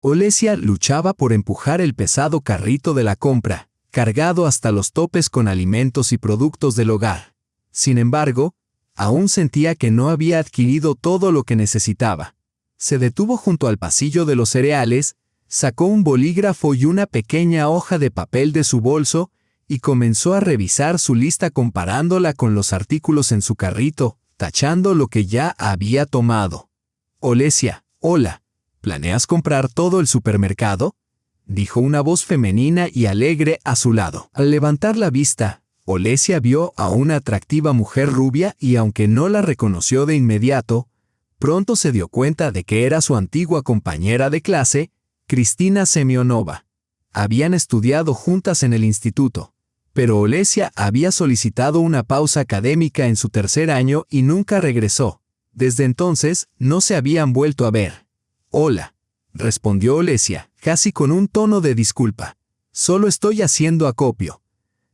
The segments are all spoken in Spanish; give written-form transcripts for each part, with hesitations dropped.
Olesia luchaba por empujar el pesado carrito de la compra, cargado hasta los topes con alimentos y productos del hogar. Sin embargo, aún sentía que no había adquirido todo lo que necesitaba. Se detuvo junto al pasillo de los cereales, sacó un bolígrafo y una pequeña hoja de papel de su bolso y comenzó a revisar su lista comparándola con los artículos en su carrito, tachando lo que ya había tomado. «Olesia, hola, ¿planeas comprar todo el supermercado?», dijo una voz femenina y alegre a su lado. Al levantar la vista, Olesia vio a una atractiva mujer rubia y aunque no la reconoció de inmediato, pronto se dio cuenta de que era su antigua compañera de clase, Cristina Semionova. Habían estudiado juntas en el instituto, pero Olesia había solicitado una pausa académica en su tercer año y nunca regresó. Desde entonces, no se habían vuelto a ver. «Hola», respondió Olesia, casi con un tono de disculpa. «Solo estoy haciendo acopio.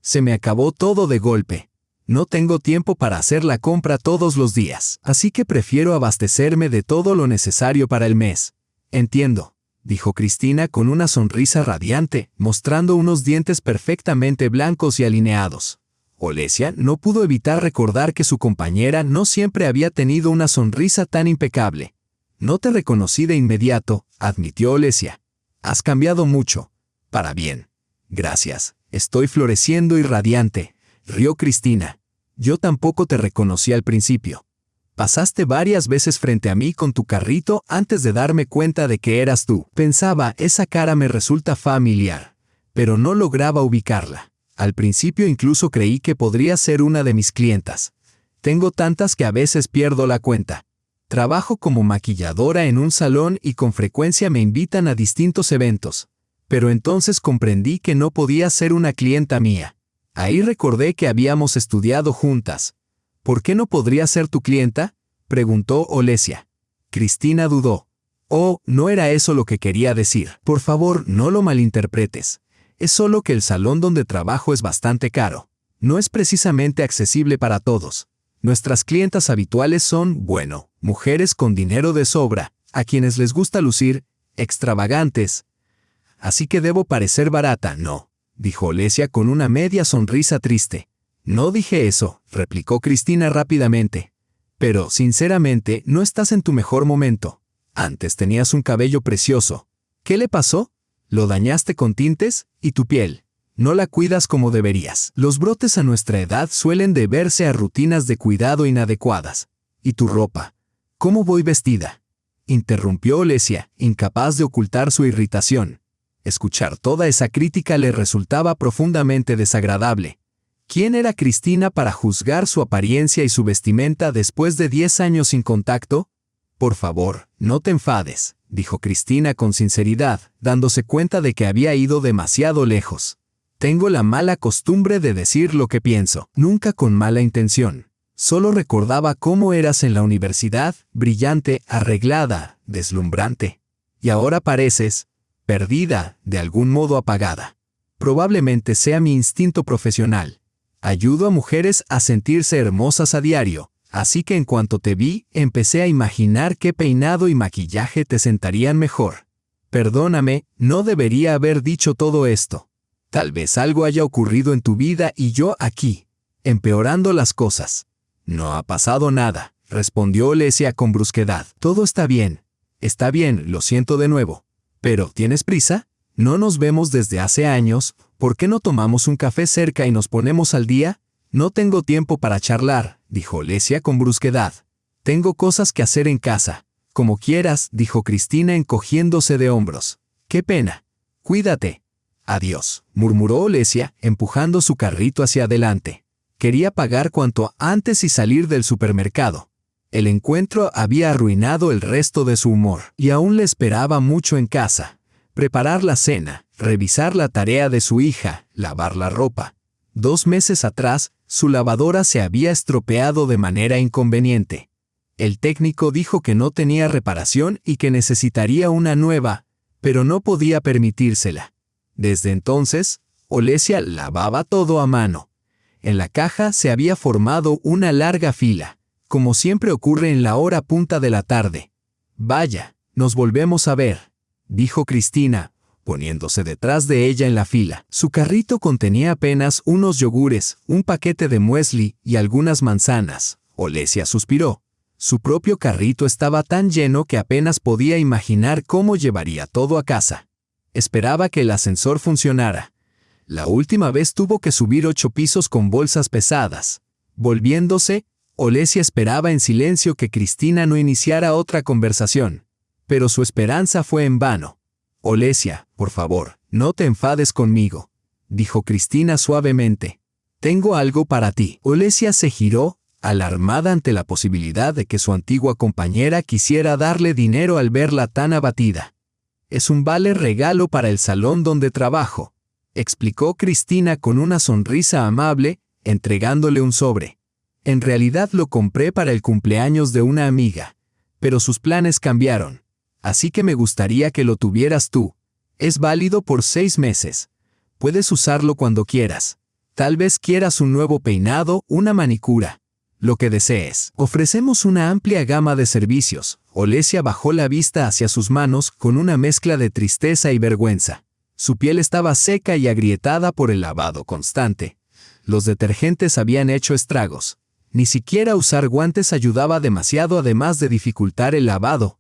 Se me acabó todo de golpe. No tengo tiempo para hacer la compra todos los días, así que prefiero abastecerme de todo lo necesario para el mes». «Entiendo», dijo Cristina con una sonrisa radiante, mostrando unos dientes perfectamente blancos y alineados. Olesia no pudo evitar recordar que su compañera no siempre había tenido una sonrisa tan impecable. «No te reconocí de inmediato», admitió Olesia. «Has cambiado mucho. Para bien». «Gracias. Estoy floreciendo y radiante», rió Cristina. «Yo tampoco te reconocí al principio. Pasaste varias veces frente a mí con tu carrito antes de darme cuenta de que eras tú. Pensaba, esa cara me resulta familiar, pero no lograba ubicarla. Al principio incluso creí que podría ser una de mis clientas. Tengo tantas que a veces pierdo la cuenta. Trabajo como maquilladora en un salón y con frecuencia me invitan a distintos eventos. Pero entonces comprendí que no podía ser una clienta mía. Ahí recordé que habíamos estudiado juntas. «¿Por qué no podría ser tu clienta?», preguntó Olesia. Cristina dudó. «Oh, no era eso lo que quería decir. Por favor, no lo malinterpretes. Es solo que el salón donde trabajo es bastante caro. No es precisamente accesible para todos. Nuestras clientas habituales son, bueno, mujeres con dinero de sobra, a quienes les gusta lucir extravagantes. Así que debo parecer barata, ¿no?», dijo Olesia con una media sonrisa triste. «No dije eso», replicó Cristina rápidamente. «Pero, sinceramente, no estás en tu mejor momento. Antes tenías un cabello precioso. ¿Qué le pasó? ¿Lo dañaste con tintes? ¿Y tu piel? No la cuidas como deberías. Los brotes a nuestra edad suelen deberse a rutinas de cuidado inadecuadas. ¿Y tu ropa? ¿Cómo voy vestida?», interrumpió Olesia, incapaz de ocultar su irritación. Escuchar toda esa crítica le resultaba profundamente desagradable. ¿Quién era Cristina para juzgar su apariencia y su vestimenta después de 10 años sin contacto? «Por favor, no te enfades», dijo Cristina con sinceridad, dándose cuenta de que había ido demasiado lejos. «Tengo la mala costumbre de decir lo que pienso, nunca con mala intención. Solo recordaba cómo eras en la universidad, brillante, arreglada, deslumbrante. Y ahora pareces perdida, de algún modo apagada. Probablemente sea mi instinto profesional. Ayudo a mujeres a sentirse hermosas a diario, así que en cuanto te vi, empecé a imaginar qué peinado y maquillaje te sentarían mejor. Perdóname, no debería haber dicho todo esto. Tal vez algo haya ocurrido en tu vida y yo aquí, empeorando las cosas». «No ha pasado nada», respondió Olesia con brusquedad. «Todo está bien. Está bien, lo siento de nuevo. Pero, ¿tienes prisa? No nos vemos desde hace años. ¿Por qué no tomamos un café cerca y nos ponemos al día?» «No tengo tiempo para charlar», dijo Olesia con brusquedad. «Tengo cosas que hacer en casa». «Como quieras», dijo Cristina encogiéndose de hombros. «Qué pena. Cuídate». «Adiós», murmuró Olesia, empujando su carrito hacia adelante. Quería pagar cuanto antes y salir del supermercado. El encuentro había arruinado el resto de su humor, y aún le esperaba mucho en casa. Preparar la cena, revisar la tarea de su hija, lavar la ropa. 2 meses atrás, su lavadora se había estropeado de manera inconveniente. El técnico dijo que no tenía reparación y que necesitaría una nueva, pero no podía permitírsela. Desde entonces, Olesia lavaba todo a mano. En la caja se había formado una larga fila, como siempre ocurre en la hora punta de la tarde. «Vaya, nos volvemos a ver», dijo Cristina, poniéndose detrás de ella en la fila. Su carrito contenía apenas unos yogures, un paquete de muesli y algunas manzanas. Olesia suspiró. Su propio carrito estaba tan lleno que apenas podía imaginar cómo llevaría todo a casa. Esperaba que el ascensor funcionara. La última vez tuvo que subir 8 pisos con bolsas pesadas. Volviéndose, Olesia esperaba en silencio que Cristina no iniciara otra conversación. Pero su esperanza fue en vano. Olesia, por favor, no te enfades conmigo, dijo Cristina suavemente. Tengo algo para ti. Olesia se giró, alarmada ante la posibilidad de que su antigua compañera quisiera darle dinero al verla tan abatida. Es un vale regalo para el salón donde trabajo, explicó Cristina con una sonrisa amable, entregándole un sobre. En realidad lo compré para el cumpleaños de una amiga, pero sus planes cambiaron. Así que me gustaría que lo tuvieras tú. Es válido por 6 meses. Puedes usarlo cuando quieras. Tal vez quieras un nuevo peinado, una manicura. Lo que desees. Ofrecemos una amplia gama de servicios. Olesia bajó la vista hacia sus manos con una mezcla de tristeza y vergüenza. Su piel estaba seca y agrietada por el lavado constante. Los detergentes habían hecho estragos. Ni siquiera usar guantes ayudaba demasiado, además de dificultar el lavado.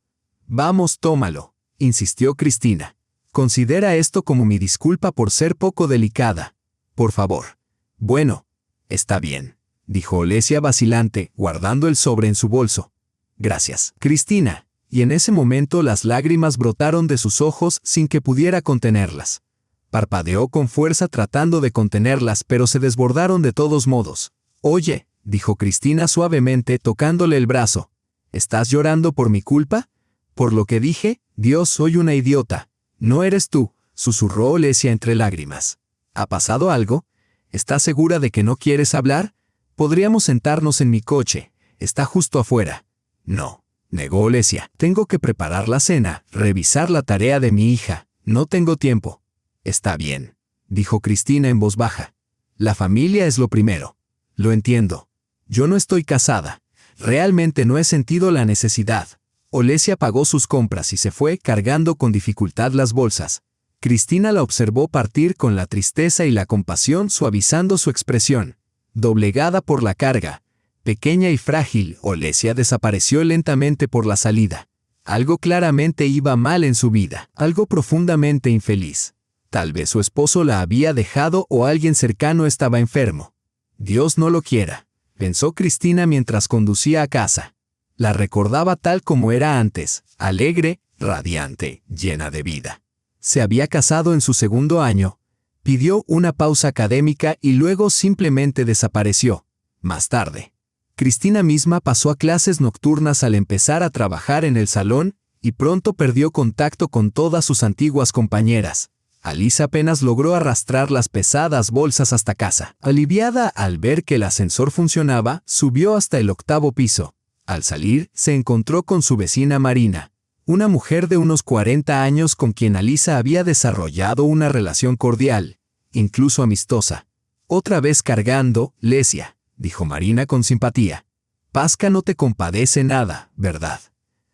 Vamos, tómalo, insistió Cristina. Considera esto como mi disculpa por ser poco delicada. Por favor. Bueno, está bien, dijo Olesia vacilante, guardando el sobre en su bolso. Gracias, Cristina. Y en ese momento las lágrimas brotaron de sus ojos sin que pudiera contenerlas. Parpadeó con fuerza tratando de contenerlas, pero se desbordaron de todos modos. Oye, dijo Cristina suavemente, tocándole el brazo. ¿Estás llorando por mi culpa? Por lo que dije, Dios, soy una idiota. No eres tú, susurró Olesia entre lágrimas. ¿Ha pasado algo? ¿Estás segura de que no quieres hablar? Podríamos sentarnos en mi coche. Está justo afuera. No, negó Olesia. Tengo que preparar la cena, revisar la tarea de mi hija. No tengo tiempo. Está bien, dijo Cristina en voz baja. La familia es lo primero. Lo entiendo. Yo no estoy casada. Realmente no he sentido la necesidad. Olesia pagó sus compras y se fue cargando con dificultad las bolsas. Cristina la observó partir con la tristeza y la compasión suavizando su expresión. Doblegada por la carga, pequeña y frágil, Olesia desapareció lentamente por la salida. Algo claramente iba mal en su vida, algo profundamente infeliz. Tal vez su esposo la había dejado o alguien cercano estaba enfermo. Dios no lo quiera, pensó Cristina mientras conducía a casa. La recordaba tal como era antes, alegre, radiante, llena de vida. Se había casado en su 2.º año, pidió una pausa académica y luego simplemente desapareció. Más tarde, Cristina misma pasó a clases nocturnas al empezar a trabajar en el salón y pronto perdió contacto con todas sus antiguas compañeras. Alisa apenas logró arrastrar las pesadas bolsas hasta casa. Aliviada al ver que el ascensor funcionaba, subió hasta el 8.º piso. Al salir, se encontró con su vecina Marina, una mujer de unos 40 años con quien Alisa había desarrollado una relación cordial, incluso amistosa. Otra vez cargando, Lesia, dijo Marina con simpatía. Pasca no te compadece nada, ¿verdad?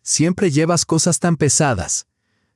Siempre llevas cosas tan pesadas.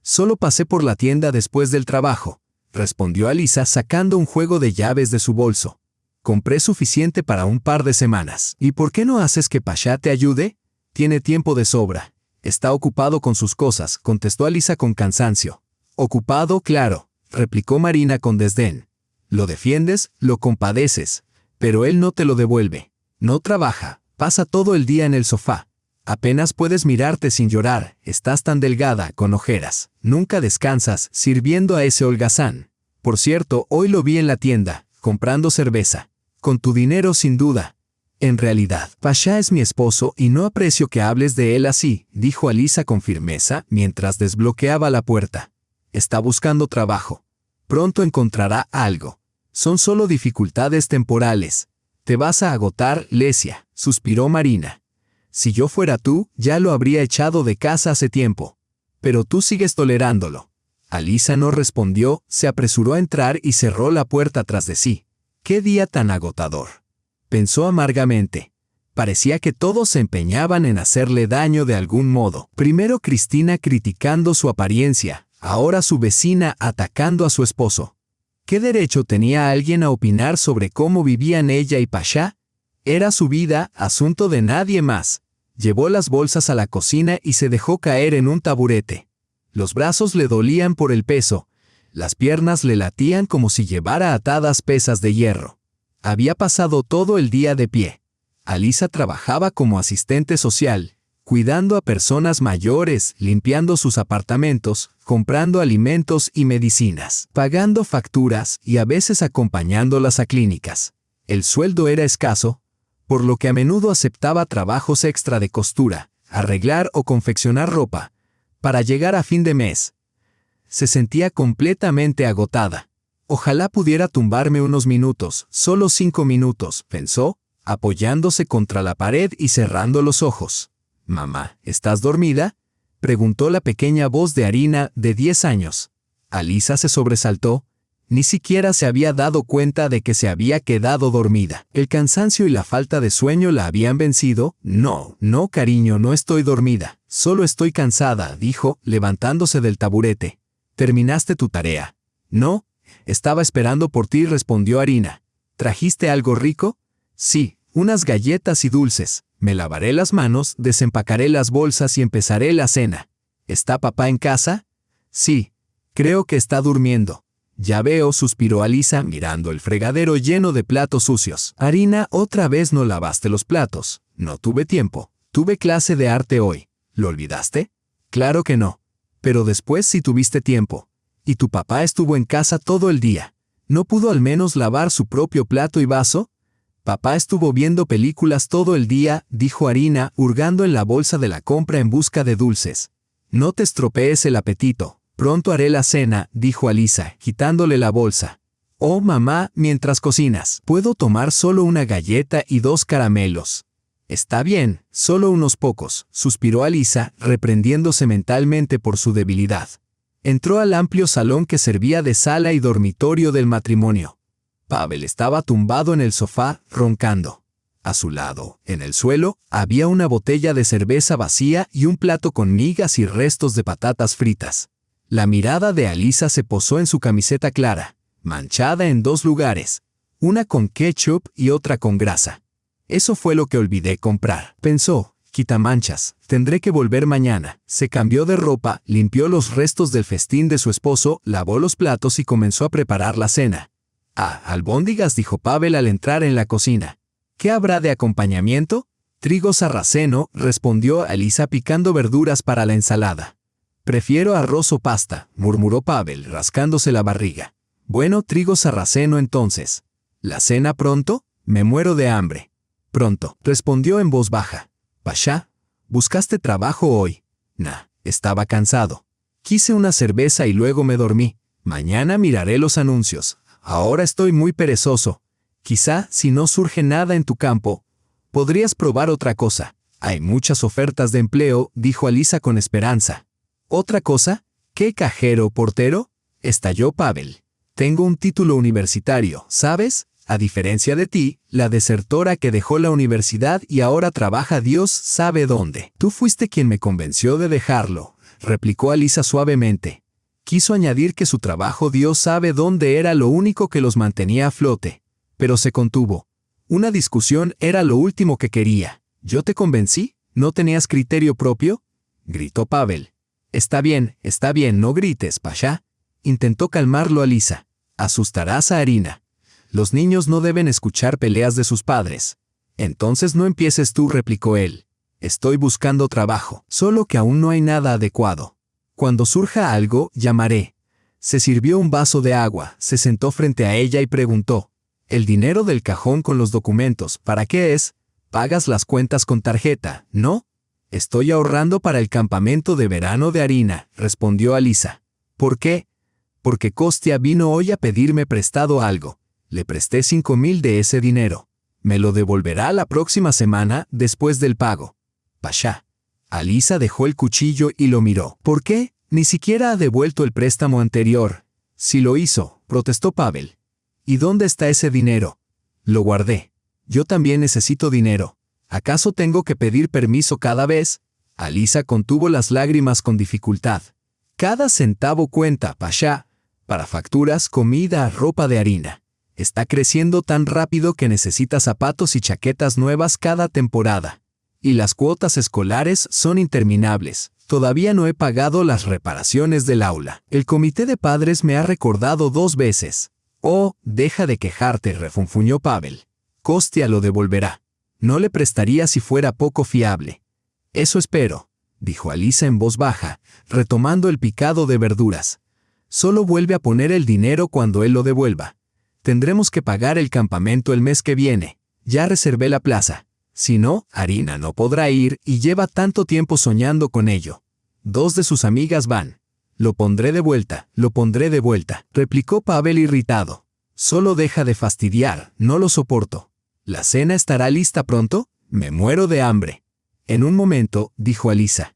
Solo pasé por la tienda después del trabajo, respondió Alisa sacando un juego de llaves de su bolso. Compré suficiente para un par de semanas. ¿Y por qué no haces que Pasha te ayude? Tiene tiempo de sobra. Está ocupado con sus cosas, contestó Alisa con cansancio. Ocupado, claro, replicó Marina con desdén. Lo defiendes, lo compadeces, pero él no te lo devuelve. No trabaja, pasa todo el día en el sofá. Apenas puedes mirarte sin llorar, estás tan delgada, con ojeras. Nunca descansas, sirviendo a ese holgazán. Por cierto, hoy lo vi en la tienda, comprando cerveza. Con tu dinero sin duda. En realidad, Pasha es mi esposo y no aprecio que hables de él así, dijo Alisa con firmeza mientras desbloqueaba la puerta. Está buscando trabajo. Pronto encontrará algo. Son solo dificultades temporales. Te vas a agotar, Lesia, suspiró Marina. Si yo fuera tú, ya lo habría echado de casa hace tiempo. Pero tú sigues tolerándolo. Alisa no respondió, se apresuró a entrar y cerró la puerta tras de sí. ¡Qué día tan agotador!, pensó amargamente. Parecía que todos se empeñaban en hacerle daño de algún modo. Primero Cristina criticando su apariencia, Ahora su vecina atacando a su esposo. ¿Qué derecho tenía alguien a opinar sobre cómo vivían ella y Pasha? Era su vida, asunto de nadie más. Llevó las bolsas a la cocina y se dejó caer en un taburete. Los brazos le dolían por el peso. Las piernas le latían como si llevara atadas pesas de hierro. Había pasado todo el día de pie. Alisa trabajaba como asistente social, cuidando a personas mayores, limpiando sus apartamentos, comprando alimentos y medicinas, pagando facturas y a veces acompañándolas a clínicas. El sueldo era escaso, por lo que a menudo aceptaba trabajos extra de costura, arreglar o confeccionar ropa, para llegar a fin de mes. Se sentía completamente agotada. Ojalá pudiera tumbarme unos minutos, solo 5 minutos, pensó, apoyándose contra la pared y cerrando los ojos. «Mamá, ¿estás dormida?», preguntó la pequeña voz de Arina, de 10 años. Alisa se sobresaltó. Ni siquiera se había dado cuenta de que se había quedado dormida. El cansancio y la falta de sueño la habían vencido. «No, cariño, no estoy dormida. Solo estoy cansada», dijo, levantándose del taburete. «¿Terminaste tu tarea?». «No, estaba esperando por ti», respondió Arina. «¿Trajiste algo rico?». «Sí, unas galletas y dulces. Me lavaré las manos, desempacaré las bolsas y empezaré la cena». «¿Está papá en casa?». «Sí, creo que está durmiendo». «Ya veo», suspiró Alisa, mirando el fregadero lleno de platos sucios. «Arina, otra vez no lavaste los platos». «No tuve tiempo. Tuve clase de arte hoy». «¿Lo olvidaste?». «Claro que no. Pero después sí tuviste tiempo. Y tu papá estuvo en casa todo el día. ¿No pudo al menos lavar su propio plato y vaso?». «Papá estuvo viendo películas todo el día», dijo Arina, hurgando en la bolsa de la compra en busca de dulces. «No te estropees el apetito. Pronto haré la cena», dijo Alisa, quitándole la bolsa. «Oh, mamá, mientras cocinas, ¿puedo tomar solo una galleta y 2 caramelos?». «Está bien, solo unos pocos», suspiró Alisa, reprendiéndose mentalmente por su debilidad. Entró al amplio salón que servía de sala y dormitorio del matrimonio. Pavel estaba tumbado en el sofá, roncando. A su lado, en el suelo, había una botella de cerveza vacía y un plato con migas y restos de patatas fritas. La mirada de Alisa se posó en su camiseta clara, manchada en 2 lugares, una con ketchup y otra con grasa. «Eso fue lo que olvidé comprar», pensó. «Quitamanchas, tendré que volver mañana». Se cambió de ropa, limpió los restos del festín de su esposo, lavó los platos y comenzó a preparar la cena. «Ah, albóndigas», dijo Pavel al entrar en la cocina. «¿Qué habrá de acompañamiento?». «Trigo sarraceno», respondió Alisa picando verduras para la ensalada. «Prefiero arroz o pasta», murmuró Pavel, rascándose la barriga. «Bueno, trigo sarraceno entonces». «¿La cena pronto? Me muero de hambre». «Pronto», respondió en voz baja. «Pasha, ¿buscaste trabajo hoy?». «Nah, estaba cansado. Quise una cerveza y luego me dormí. Mañana miraré los anuncios. Ahora estoy muy perezoso. Quizá, si no surge nada en tu campo, podrías probar otra cosa. Hay muchas ofertas de empleo», dijo Alisa con esperanza. «¿Otra cosa? ¿Qué cajero, portero?», estalló Pavel. «Tengo un título universitario, ¿sabes? A diferencia de ti, la desertora que dejó la universidad y ahora trabaja Dios sabe dónde». «Tú fuiste quien me convenció de dejarlo», replicó Alisa suavemente. Quiso añadir que su trabajo Dios sabe dónde era lo único que los mantenía a flote, pero se contuvo. Una discusión era lo último que quería. «¿Yo te convencí? ¿No tenías criterio propio?», gritó Pavel. Está bien, no grites, Pasha», intentó calmarlo Alisa. «Asustarás a Arina. Los niños no deben escuchar peleas de sus padres». «Entonces no empieces tú», replicó él. «Estoy buscando trabajo, solo que aún no hay nada adecuado. Cuando surja algo, llamaré». Se sirvió un vaso de agua, se sentó frente a ella y preguntó. «El dinero del cajón con los documentos, ¿para qué es? Pagas las cuentas con tarjeta, ¿no?». «Estoy ahorrando para el campamento de verano de Arina», respondió Alisa. «¿Por qué?». «Porque Kostia vino hoy a pedirme prestado algo. Le presté 5,000 de ese dinero. Me lo devolverá la próxima semana, después del pago». «Pasha». Alisa dejó el cuchillo y lo miró. «¿Por qué? Ni siquiera ha devuelto el préstamo anterior». «Sí lo hizo», protestó Pavel. «¿Y dónde está ese dinero?». «Lo guardé. Yo también necesito dinero. ¿Acaso tengo que pedir permiso cada vez?». Alisa contuvo las lágrimas con dificultad. Cada centavo cuenta, Pasha, para facturas, comida, ropa de harina. Está creciendo tan rápido que necesita zapatos y chaquetas nuevas cada temporada. Y las cuotas escolares son interminables. Todavía no he pagado las reparaciones del aula. El comité de padres me ha recordado 2 veces. Oh, deja de quejarte, refunfuñó Pavel. Kostia lo devolverá. No le prestaría si fuera poco fiable. Eso espero, dijo Alisa en voz baja, retomando el picado de verduras. Solo vuelve a poner el dinero cuando él lo devuelva. Tendremos que pagar el campamento el mes que viene. Ya reservé la plaza. Si no, Arina no podrá ir y lleva tanto tiempo soñando con ello. 2 de sus amigas van. Lo pondré de vuelta, replicó Pavel irritado. Solo deja de fastidiar, no lo soporto. ¿La cena estará lista pronto? Me muero de hambre. En un momento, dijo Alisa.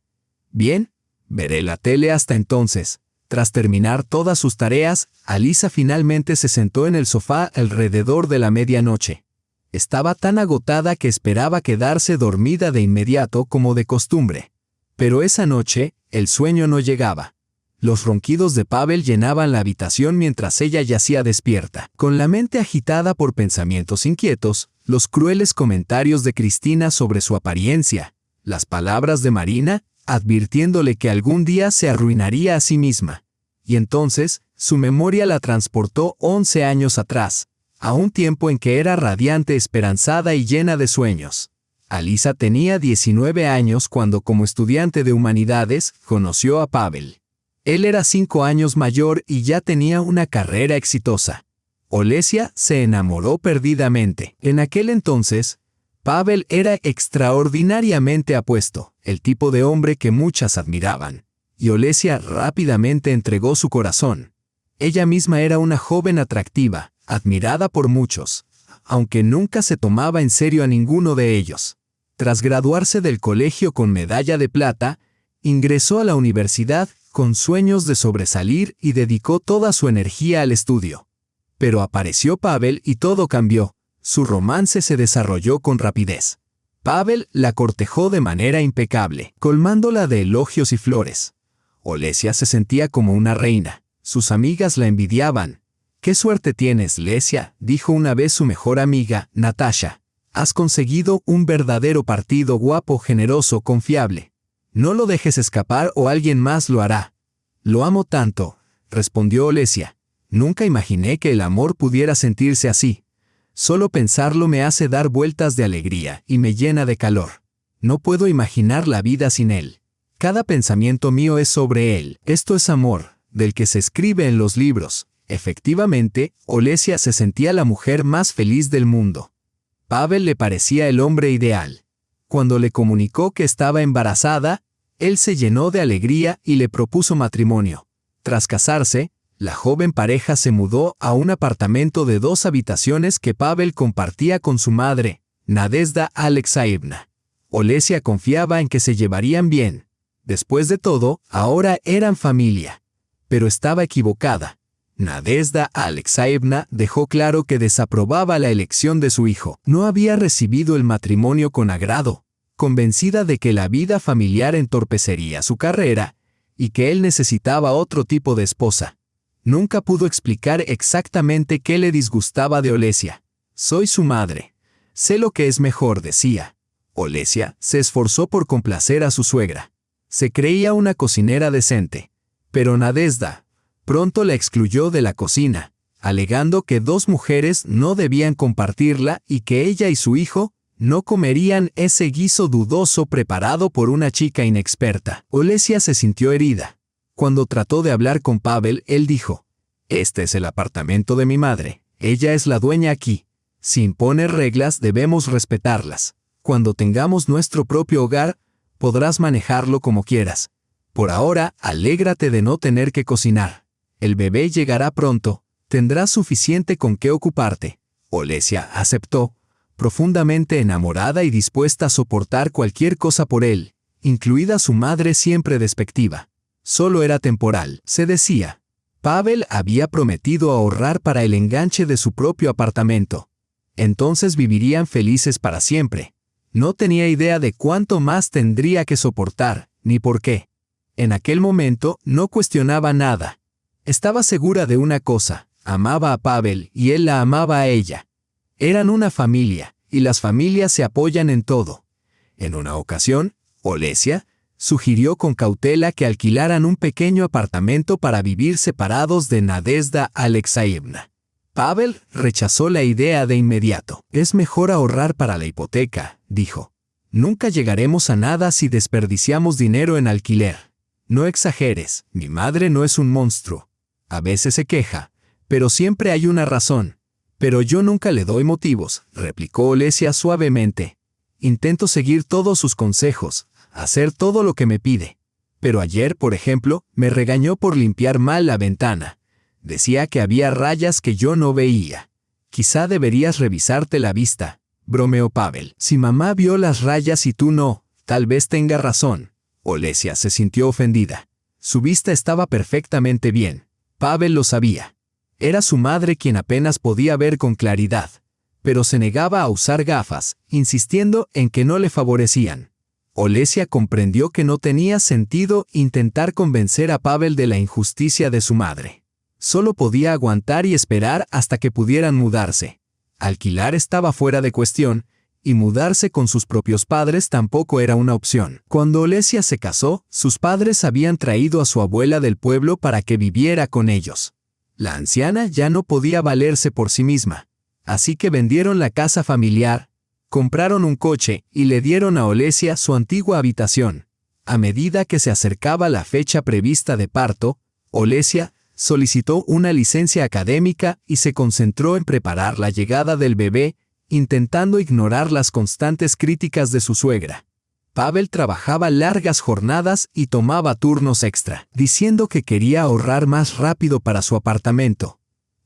Bien, veré la tele hasta entonces. Tras terminar todas sus tareas, Alisa finalmente se sentó en el sofá alrededor de la medianoche. Estaba tan agotada que esperaba quedarse dormida de inmediato como de costumbre. Pero esa noche, el sueño no llegaba. Los ronquidos de Pavel llenaban la habitación mientras ella yacía despierta. Con la mente agitada por pensamientos inquietos, los crueles comentarios de Cristina sobre su apariencia, las palabras de Marina, advirtiéndole que algún día se arruinaría a sí misma. Y entonces, su memoria la transportó 11 años atrás, a un tiempo en que era radiante, esperanzada y llena de sueños. Alisa tenía 19 años cuando, como estudiante de humanidades, conoció a Pavel. Él era 5 años mayor y ya tenía una carrera exitosa. Olesia se enamoró perdidamente. En aquel entonces, Pavel era extraordinariamente apuesto, el tipo de hombre que muchas admiraban. Y Olesia rápidamente entregó su corazón. Ella misma era una joven atractiva, admirada por muchos, aunque nunca se tomaba en serio a ninguno de ellos. Tras graduarse del colegio con medalla de plata, ingresó a la universidad con sueños de sobresalir y dedicó toda su energía al estudio. Pero apareció Pavel y todo cambió. Su romance se desarrolló con rapidez. Pavel la cortejó de manera impecable, colmándola de elogios y flores. Olesia se sentía como una reina. Sus amigas la envidiaban. «¡Qué suerte tienes, Lesia!», dijo una vez su mejor amiga, Natasha. «Has conseguido un verdadero partido guapo, generoso, confiable. No lo dejes escapar o alguien más lo hará». «Lo amo tanto», respondió Olesia. «Nunca imaginé que el amor pudiera sentirse así. Solo pensarlo me hace dar vueltas de alegría y me llena de calor. No puedo imaginar la vida sin él. Cada pensamiento mío es sobre él. Esto es amor, del que se escribe en los libros». Efectivamente, Olesia se sentía la mujer más feliz del mundo. Pavel le parecía el hombre ideal. Cuando le comunicó que estaba embarazada, él se llenó de alegría y le propuso matrimonio. Tras casarse, la joven pareja se mudó a un apartamento de 2 habitaciones que Pavel compartía con su madre, Nadezhda Alexeyevna. Olesia confiaba en que se llevarían bien. Después de todo, ahora eran familia. Pero estaba equivocada. Nadezhda Alexeyevna dejó claro que desaprobaba la elección de su hijo. No había recibido el matrimonio con agrado, convencida de que la vida familiar entorpecería su carrera y que él necesitaba otro tipo de esposa. Nunca pudo explicar exactamente qué le disgustaba de Olesia. «Soy su madre. Sé lo que es mejor», decía. Olesia se esforzó por complacer a su suegra. Se creía una cocinera decente. Pero Nadezhda pronto la excluyó de la cocina, alegando que 2 mujeres no debían compartirla y que ella y su hijo no comerían ese guiso dudoso preparado por una chica inexperta. Olesia se sintió herida. Cuando trató de hablar con Pavel, él dijo: «Este es el apartamento de mi madre. Ella es la dueña aquí. Si impone reglas, debemos respetarlas. Cuando tengamos nuestro propio hogar, podrás manejarlo como quieras. Por ahora, alégrate de no tener que cocinar. El bebé llegará pronto, tendrás suficiente con qué ocuparte». Olesia aceptó, profundamente enamorada y dispuesta a soportar cualquier cosa por él, incluida su madre siempre despectiva. Solo era temporal, se decía. Pavel había prometido ahorrar para el enganche de su propio apartamento. Entonces vivirían felices para siempre. No tenía idea de cuánto más tendría que soportar, ni por qué. En aquel momento no cuestionaba nada. Estaba segura de una cosa: amaba a Pavel y él la amaba a ella. Eran una familia, y las familias se apoyan en todo. En una ocasión, Olesia sugirió con cautela que alquilaran un pequeño apartamento para vivir separados de Nadezhda Alexeyevna. Pavel rechazó la idea de inmediato. «Es mejor ahorrar para la hipoteca», dijo. «Nunca llegaremos a nada si desperdiciamos dinero en alquiler. No exageres, mi madre no es un monstruo. A veces se queja, pero siempre hay una razón». «Pero yo nunca le doy motivos», replicó Olesia suavemente. «Intento seguir todos sus consejos, hacer todo lo que me pide. Pero ayer, por ejemplo, me regañó por limpiar mal la ventana. Decía que había rayas que yo no veía. Quizá deberías revisarte la vista», bromeó Pavel. «Si mamá vio las rayas y tú no, tal vez tenga razón». Olesia se sintió ofendida. Su vista estaba perfectamente bien. Pavel lo sabía. Era su madre quien apenas podía ver con claridad, pero se negaba a usar gafas, insistiendo en que no le favorecían. Olesia comprendió que no tenía sentido intentar convencer a Pavel de la injusticia de su madre. Solo podía aguantar y esperar hasta que pudieran mudarse. Alquilar estaba fuera de cuestión, y mudarse con sus propios padres tampoco era una opción. Cuando Olesia se casó, sus padres habían traído a su abuela del pueblo para que viviera con ellos. La anciana ya no podía valerse por sí misma, así que vendieron la casa familiar, compraron un coche y le dieron a Olesia su antigua habitación. A medida que se acercaba la fecha prevista de parto, Olesia solicitó una licencia académica y se concentró en preparar la llegada del bebé, intentando ignorar las constantes críticas de su suegra. Pavel trabajaba largas jornadas y tomaba turnos extra, diciendo que quería ahorrar más rápido para su apartamento.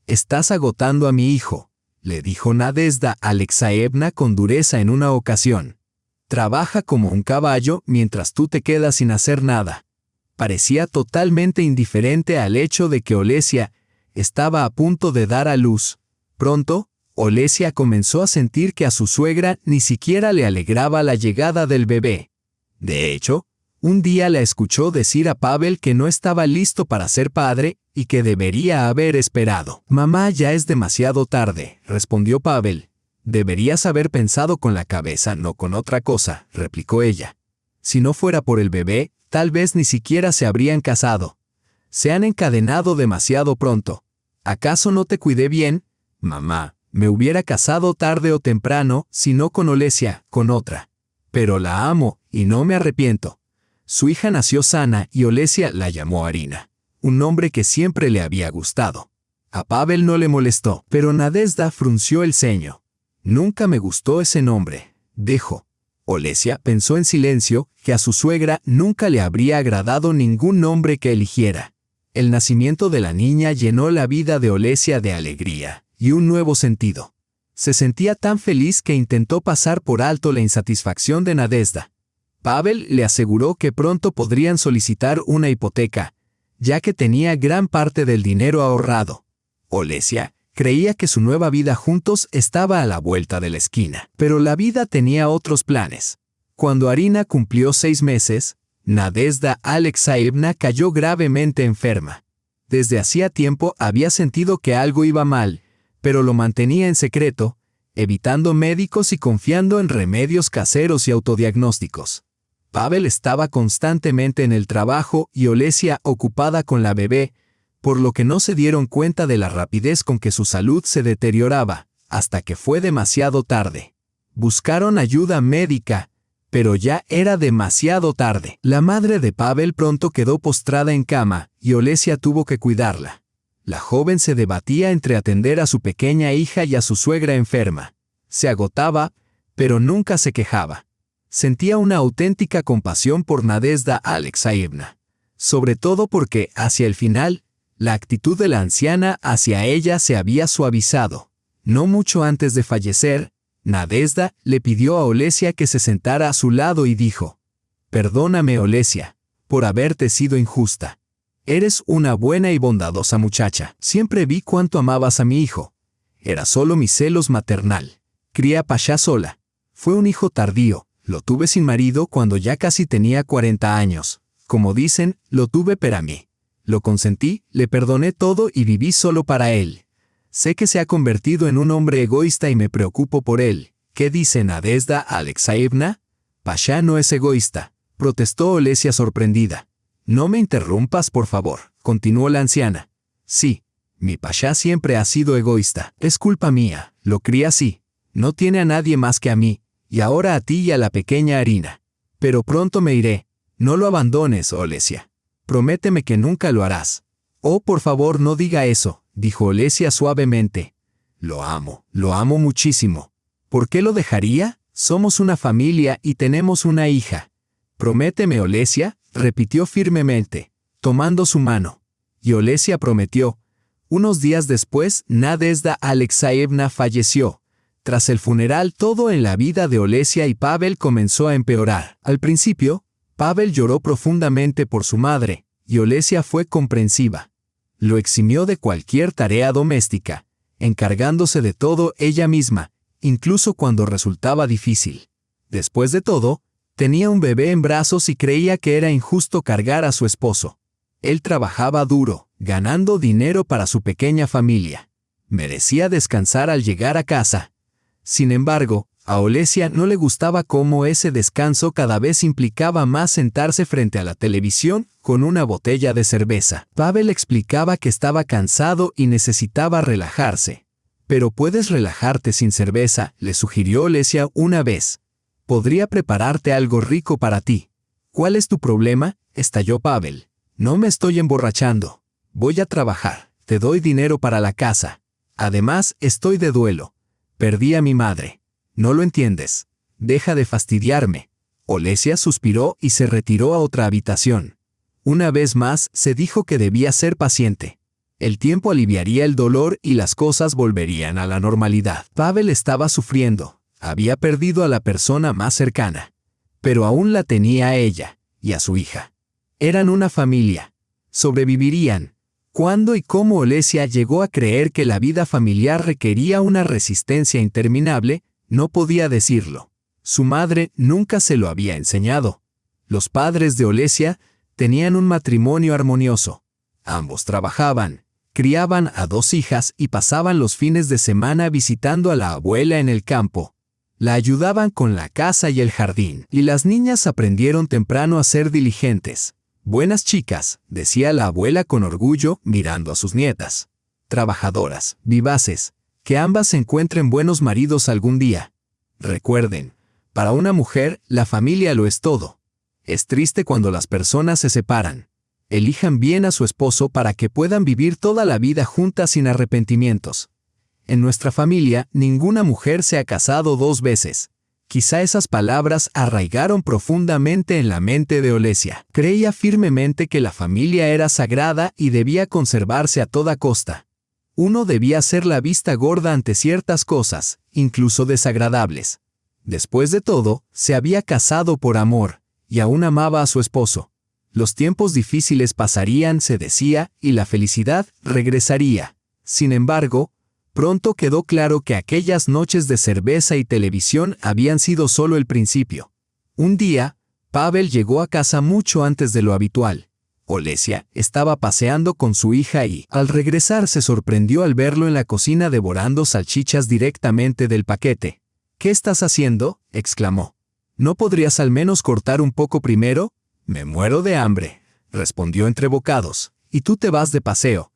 «Estás agotando a mi hijo», le dijo Nadezhda Alexeyevna con dureza en una ocasión. «Trabaja como un caballo mientras tú te quedas sin hacer nada». Parecía totalmente indiferente al hecho de que Olesia estaba a punto de dar a luz. Pronto, Olesia comenzó a sentir que a su suegra ni siquiera le alegraba la llegada del bebé. De hecho, un día la escuchó decir a Pavel que no estaba listo para ser padre y que debería haber esperado. «Mamá, ya es demasiado tarde», respondió Pavel. «Deberías haber pensado con la cabeza, no con otra cosa», replicó ella. «Si no fuera por el bebé, tal vez ni siquiera se habrían casado. Se han encadenado demasiado pronto. ¿Acaso no te cuidé bien? Mamá, me hubiera casado tarde o temprano, si no con Olesia, con otra. Pero la amo, y no me arrepiento». Su hija nació sana y Olesia la llamó Arina, un nombre que siempre le había gustado. A Pavel no le molestó, pero Nadezhda frunció el ceño. «Nunca me gustó ese nombre», dijo. Olesia pensó en silencio que a su suegra nunca le habría agradado ningún nombre que eligiera. El nacimiento de la niña llenó la vida de Olesia de alegría y un nuevo sentido. Se sentía tan feliz que intentó pasar por alto la insatisfacción de Nadezhda. Pavel le aseguró que pronto podrían solicitar una hipoteca, ya que tenía gran parte del dinero ahorrado. Olesia creía que su nueva vida juntos estaba a la vuelta de la esquina, pero la vida tenía otros planes. Cuando Arina cumplió 6 meses, Nadezhda Alexeyevna cayó gravemente enferma. Desde hacía tiempo había sentido que algo iba mal, pero lo mantenía en secreto, evitando médicos y confiando en remedios caseros y autodiagnósticos. Pavel estaba constantemente en el trabajo y Olesia ocupada con la bebé, por lo que no se dieron cuenta de la rapidez con que su salud se deterioraba, hasta que fue demasiado tarde. Buscaron ayuda médica, pero ya era demasiado tarde. La madre de Pavel pronto quedó postrada en cama, y Olesia tuvo que cuidarla. La joven se debatía entre atender a su pequeña hija y a su suegra enferma. Se agotaba, pero nunca se quejaba. Sentía una auténtica compasión por Nadezhda Alexeyevna, sobre todo porque, hacia el final, la actitud de la anciana hacia ella se había suavizado. No mucho antes de fallecer, Nadezhda le pidió a Olesia que se sentara a su lado y dijo: «Perdóname, Olesia, por haberte sido injusta. Eres una buena y bondadosa muchacha. Siempre vi cuánto amabas a mi hijo. Era solo mi celos maternal. Crié a Pasha sola. Fue un hijo tardío. Lo tuve sin marido cuando ya casi tenía 40 años. Como dicen, lo tuve para mí. Lo consentí, le perdoné todo y viví solo para él. Sé que se ha convertido en un hombre egoísta y me preocupo por él. ¿Qué dice Nadezhda Alexeyevna? Pasha no es egoísta, protestó Olesia sorprendida. No me interrumpas, por favor, continuó la anciana. Sí, mi Pasha siempre ha sido egoísta. Es culpa mía, lo crié así. No tiene a nadie más que a mí, y ahora a ti y a la pequeña Arina. Pero pronto me iré. No lo abandones, Olesia. Prométeme que nunca lo harás. Oh, por favor, no diga eso, dijo Olesia suavemente. Lo amo muchísimo. ¿Por qué lo dejaría? Somos una familia y tenemos una hija. Prométeme, Olesia, repitió firmemente, tomando su mano. Y Olesia prometió. Unos días después, Nadezhda Alexeyevna falleció. Tras el funeral, todo en la vida de Olesia y Pavel comenzó a empeorar. Al principio, Pavel lloró profundamente por su madre, y Olesia fue comprensiva. Lo eximió de cualquier tarea doméstica, encargándose de todo ella misma, incluso cuando resultaba difícil. Después de todo, tenía un bebé en brazos y creía que era injusto cargar a su esposo. Él trabajaba duro, ganando dinero para su pequeña familia. Merecía descansar al llegar a casa. Sin embargo, a Olesia no le gustaba cómo ese descanso cada vez implicaba más sentarse frente a la televisión con una botella de cerveza. Pavel explicaba que estaba cansado y necesitaba relajarse. Pero puedes relajarte sin cerveza, le sugirió Olesia una vez. Podría prepararte algo rico para ti. ¿Cuál es tu problema? Estalló Pavel. No me estoy emborrachando. Voy a trabajar. Te doy dinero para la casa. Además, estoy de duelo. Perdí a mi madre. No lo entiendes. Deja de fastidiarme. Olesia suspiró y se retiró a otra habitación. Una vez más, se dijo que debía ser paciente. El tiempo aliviaría el dolor y las cosas volverían a la normalidad. Pavel estaba sufriendo. Había perdido a la persona más cercana. Pero aún la tenía a ella y a su hija. Eran una familia. Sobrevivirían. ¿Cuándo y cómo Olesia llegó a creer que la vida familiar requería una resistencia interminable? No podía decirlo. Su madre nunca se lo había enseñado. Los padres de Olesia tenían un matrimonio armonioso. Ambos trabajaban, criaban a 2 hijas y pasaban los fines de semana visitando a la abuela en el campo. La ayudaban con la casa y el jardín, y las niñas aprendieron temprano a ser diligentes. Buenas chicas, decía la abuela con orgullo mirando a sus nietas. Trabajadoras, vivaces, que ambas encuentren buenos maridos algún día. Recuerden, para una mujer, la familia lo es todo. Es triste cuando las personas se separan. Elijan bien a su esposo para que puedan vivir toda la vida juntas sin arrepentimientos. En nuestra familia, ninguna mujer se ha casado 2 veces. Quizá esas palabras arraigaron profundamente en la mente de Olesia. Creía firmemente que la familia era sagrada y debía conservarse a toda costa. Uno debía hacer la vista gorda ante ciertas cosas, incluso desagradables. Después de todo, se había casado por amor, y aún amaba a su esposo. Los tiempos difíciles pasarían, se decía, y la felicidad regresaría. Sin embargo, pronto quedó claro que aquellas noches de cerveza y televisión habían sido solo el principio. Un día, Pavel llegó a casa mucho antes de lo habitual. Olesia estaba paseando con su hija y, al regresar, se sorprendió al verlo en la cocina devorando salchichas directamente del paquete. «¿Qué estás haciendo?», exclamó. «¿No podrías al menos cortar un poco primero?» «Me muero de hambre», respondió entre bocados. «¿Y tú te vas de paseo?»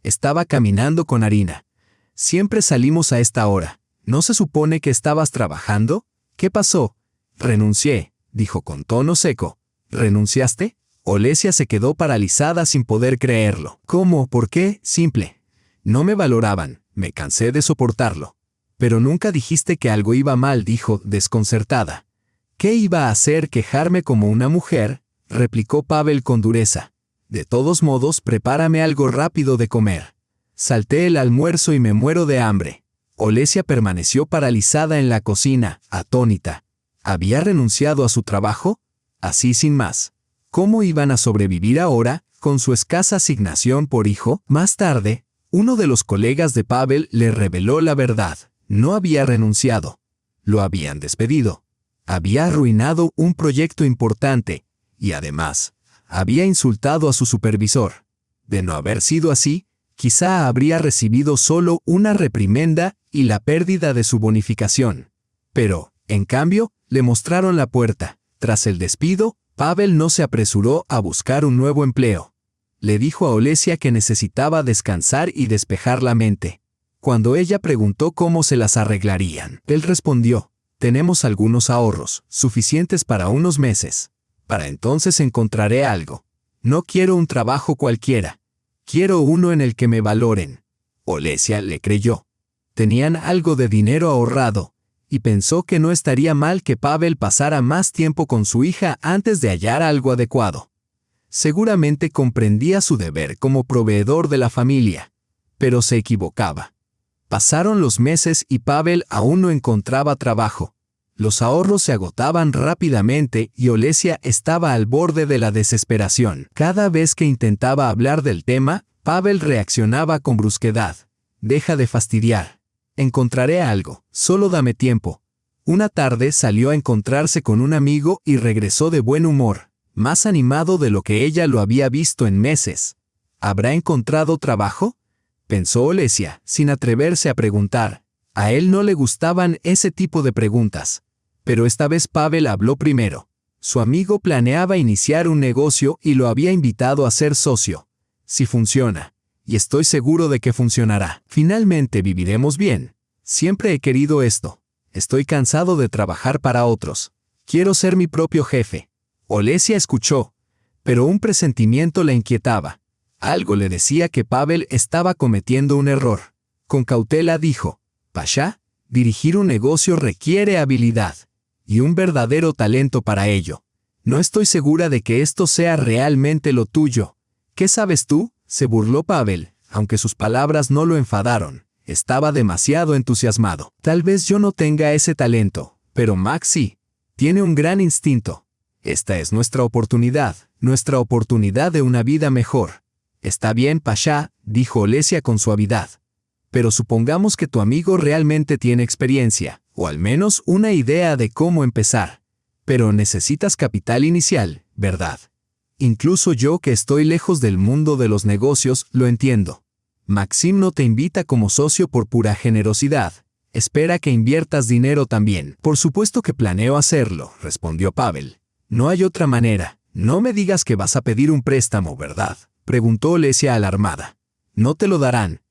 «Estaba caminando con Arina. Siempre salimos a esta hora. ¿No se supone que estabas trabajando? ¿Qué pasó?» «Renuncié», dijo con tono seco. «¿Renunciaste?» Olesia se quedó paralizada sin poder creerlo. «¿Cómo? ¿Por qué?» «Simple. No me valoraban. Me cansé de soportarlo». «Pero nunca dijiste que algo iba mal», dijo, desconcertada. «¿Qué iba a hacer quejarme como una mujer?», replicó Pavel con dureza. «De todos modos, prepárame algo rápido de comer. Salté el almuerzo y me muero de hambre». Olesia permaneció paralizada en la cocina, atónita. ¿Había renunciado a su trabajo? Así sin más. ¿Cómo iban a sobrevivir ahora, con su escasa asignación por hijo? Más tarde, uno de los colegas de Pavel le reveló la verdad. No había renunciado. Lo habían despedido. Había arruinado un proyecto importante, y además, Había insultado a su supervisor. De no haber sido así, quizá habría recibido solo una reprimenda y la pérdida de su bonificación. Pero, en cambio, le mostraron la puerta. Tras el despido, Pavel no se apresuró a buscar un nuevo empleo. Le dijo a Olesia que necesitaba descansar y despejar la mente. Cuando ella preguntó cómo se las arreglarían, él respondió: «Tenemos algunos ahorros, suficientes para unos meses. Para entonces encontraré algo. No quiero un trabajo cualquiera. Quiero uno en el que me valoren». Olesia le creyó. Tenían algo de dinero ahorrado, y pensó que no estaría mal que Pavel pasara más tiempo con su hija antes de hallar algo adecuado. Seguramente comprendía su deber como proveedor de la familia, pero se equivocaba. Pasaron los meses y Pavel aún no encontraba trabajo. Los ahorros se agotaban rápidamente y Olesia estaba al borde de la desesperación. Cada vez que intentaba hablar del tema, Pavel reaccionaba con brusquedad. «Deja de fastidiar. Encontraré algo, solo dame tiempo». Una tarde salió a encontrarse con un amigo y regresó de buen humor, más animado de lo que ella lo había visto en meses. ¿Habrá encontrado trabajo?, pensó Olesia, sin atreverse a preguntar. A él no le gustaban ese tipo de preguntas. Pero esta vez Pavel habló primero. Su amigo planeaba iniciar un negocio y lo había invitado a ser socio. «Si funciona, y estoy seguro de que funcionará, finalmente viviremos bien. Siempre he querido esto. Estoy cansado de trabajar para otros. Quiero ser mi propio jefe». Olesia escuchó, pero un presentimiento la inquietaba. Algo le decía que Pavel estaba cometiendo un error. Con cautela dijo: «Pasha, dirigir un negocio requiere habilidad y un verdadero talento para ello. No estoy segura de que esto sea realmente lo tuyo». «¿Qué sabes tú?», se burló Pavel, aunque sus palabras no lo enfadaron. Estaba demasiado entusiasmado. «Tal vez yo no tenga ese talento, pero Max sí. Tiene un gran instinto. Esta es nuestra oportunidad de una vida mejor». «Está bien, Pasha», dijo Olesia con suavidad. «Pero supongamos que tu amigo realmente tiene experiencia, o al menos una idea de cómo empezar. Pero necesitas capital inicial, ¿verdad? Incluso yo, que estoy lejos del mundo de los negocios, lo entiendo. Maxim no te invita como socio por pura generosidad. Espera que inviertas dinero también». «Por supuesto que planeo hacerlo», respondió Pavel. «No hay otra manera. No me digas que vas a pedir un préstamo, ¿verdad?», preguntó Olesia alarmada. «No te lo darán.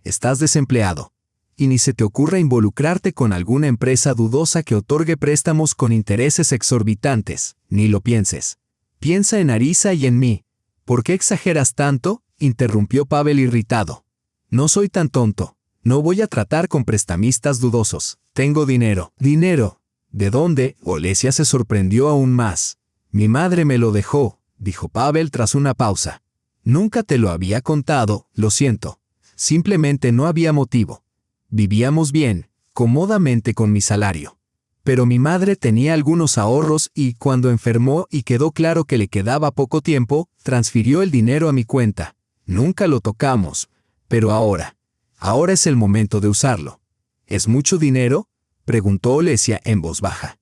Estás desempleado. Y ni se te ocurra involucrarte con alguna empresa dudosa que otorgue préstamos con intereses exorbitantes. Ni lo pienses. Piensa en Arisa y en mí». «¿Por qué exageras tanto?», interrumpió Pavel irritado. «No soy tan tonto. No voy a tratar con prestamistas dudosos. Tengo dinero». «¿Dinero? ¿De dónde?», Olesia se sorprendió aún más. «Mi madre me lo dejó», dijo Pavel tras una pausa. «Nunca te lo había contado, lo siento. Simplemente no había motivo. Vivíamos bien, cómodamente con mi salario. Pero mi madre tenía algunos ahorros y, cuando enfermó y quedó claro que le quedaba poco tiempo, transfirió el dinero a mi cuenta. Nunca lo tocamos. Pero ahora es el momento de usarlo». «¿Es mucho dinero?», preguntó Olesia en voz baja.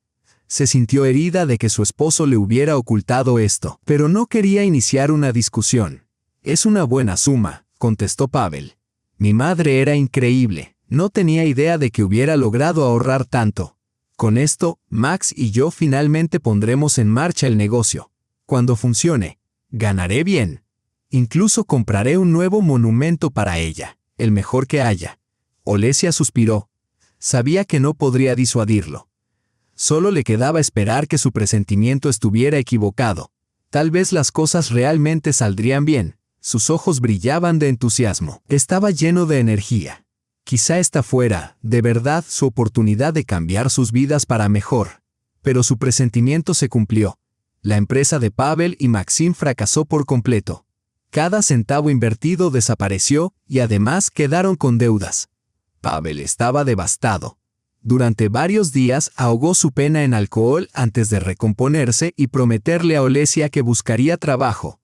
Se sintió herida de que su esposo le hubiera ocultado esto, pero no quería iniciar una discusión. «Es una buena suma», contestó Pavel. «Mi madre era increíble. No tenía idea de que hubiera logrado ahorrar tanto. Con esto, Max y yo finalmente pondremos en marcha el negocio. Cuando funcione, ganaré bien. Incluso compraré un nuevo monumento para ella, el mejor que haya». Olesia suspiró. Sabía que no podría disuadirlo. Solo le quedaba esperar que su presentimiento estuviera equivocado. Tal vez las cosas realmente saldrían bien. Sus ojos brillaban de entusiasmo. Estaba lleno de energía. Quizá esta fuera, de verdad, su oportunidad de cambiar sus vidas para mejor. Pero su presentimiento se cumplió. La empresa de Pavel y Maxim fracasó por completo. Cada centavo invertido desapareció y además quedaron con deudas. Pavel estaba devastado. Durante varios días ahogó su pena en alcohol antes de recomponerse y prometerle a Olesia que buscaría trabajo.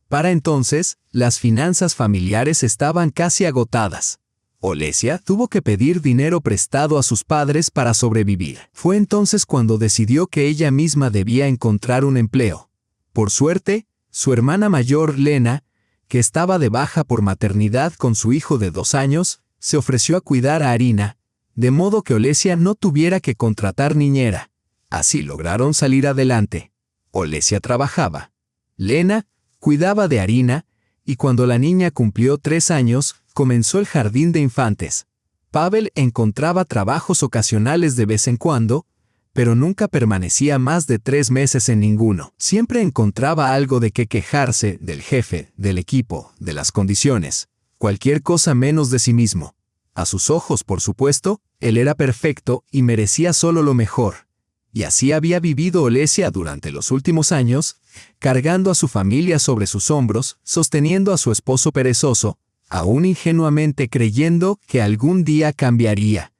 Para entonces, las finanzas familiares estaban casi agotadas. Olesia tuvo que pedir dinero prestado a sus padres para sobrevivir. Fue entonces cuando decidió que ella misma debía encontrar un empleo. Por suerte, Su hermana mayor, Lena, que estaba de baja por maternidad con su hijo de 2 años, se ofreció a cuidar a Arina, de modo que Olesia no tuviera que contratar niñera. Así lograron salir adelante. Olesia trabajaba. Lena cuidaba de Arina, y cuando la niña cumplió 3 años, comenzó el jardín de infantes. Pavel encontraba trabajos ocasionales de vez en cuando, pero nunca permanecía más de 3 meses en ninguno. Siempre encontraba algo de qué quejarse del jefe, del equipo, de las condiciones, cualquier cosa menos de sí mismo. A sus ojos, por supuesto, él era perfecto y merecía solo lo mejor. Y así había vivido Olesia durante los últimos años, cargando a su familia sobre sus hombros, sosteniendo a su esposo perezoso, aún ingenuamente creyendo que algún día cambiaría,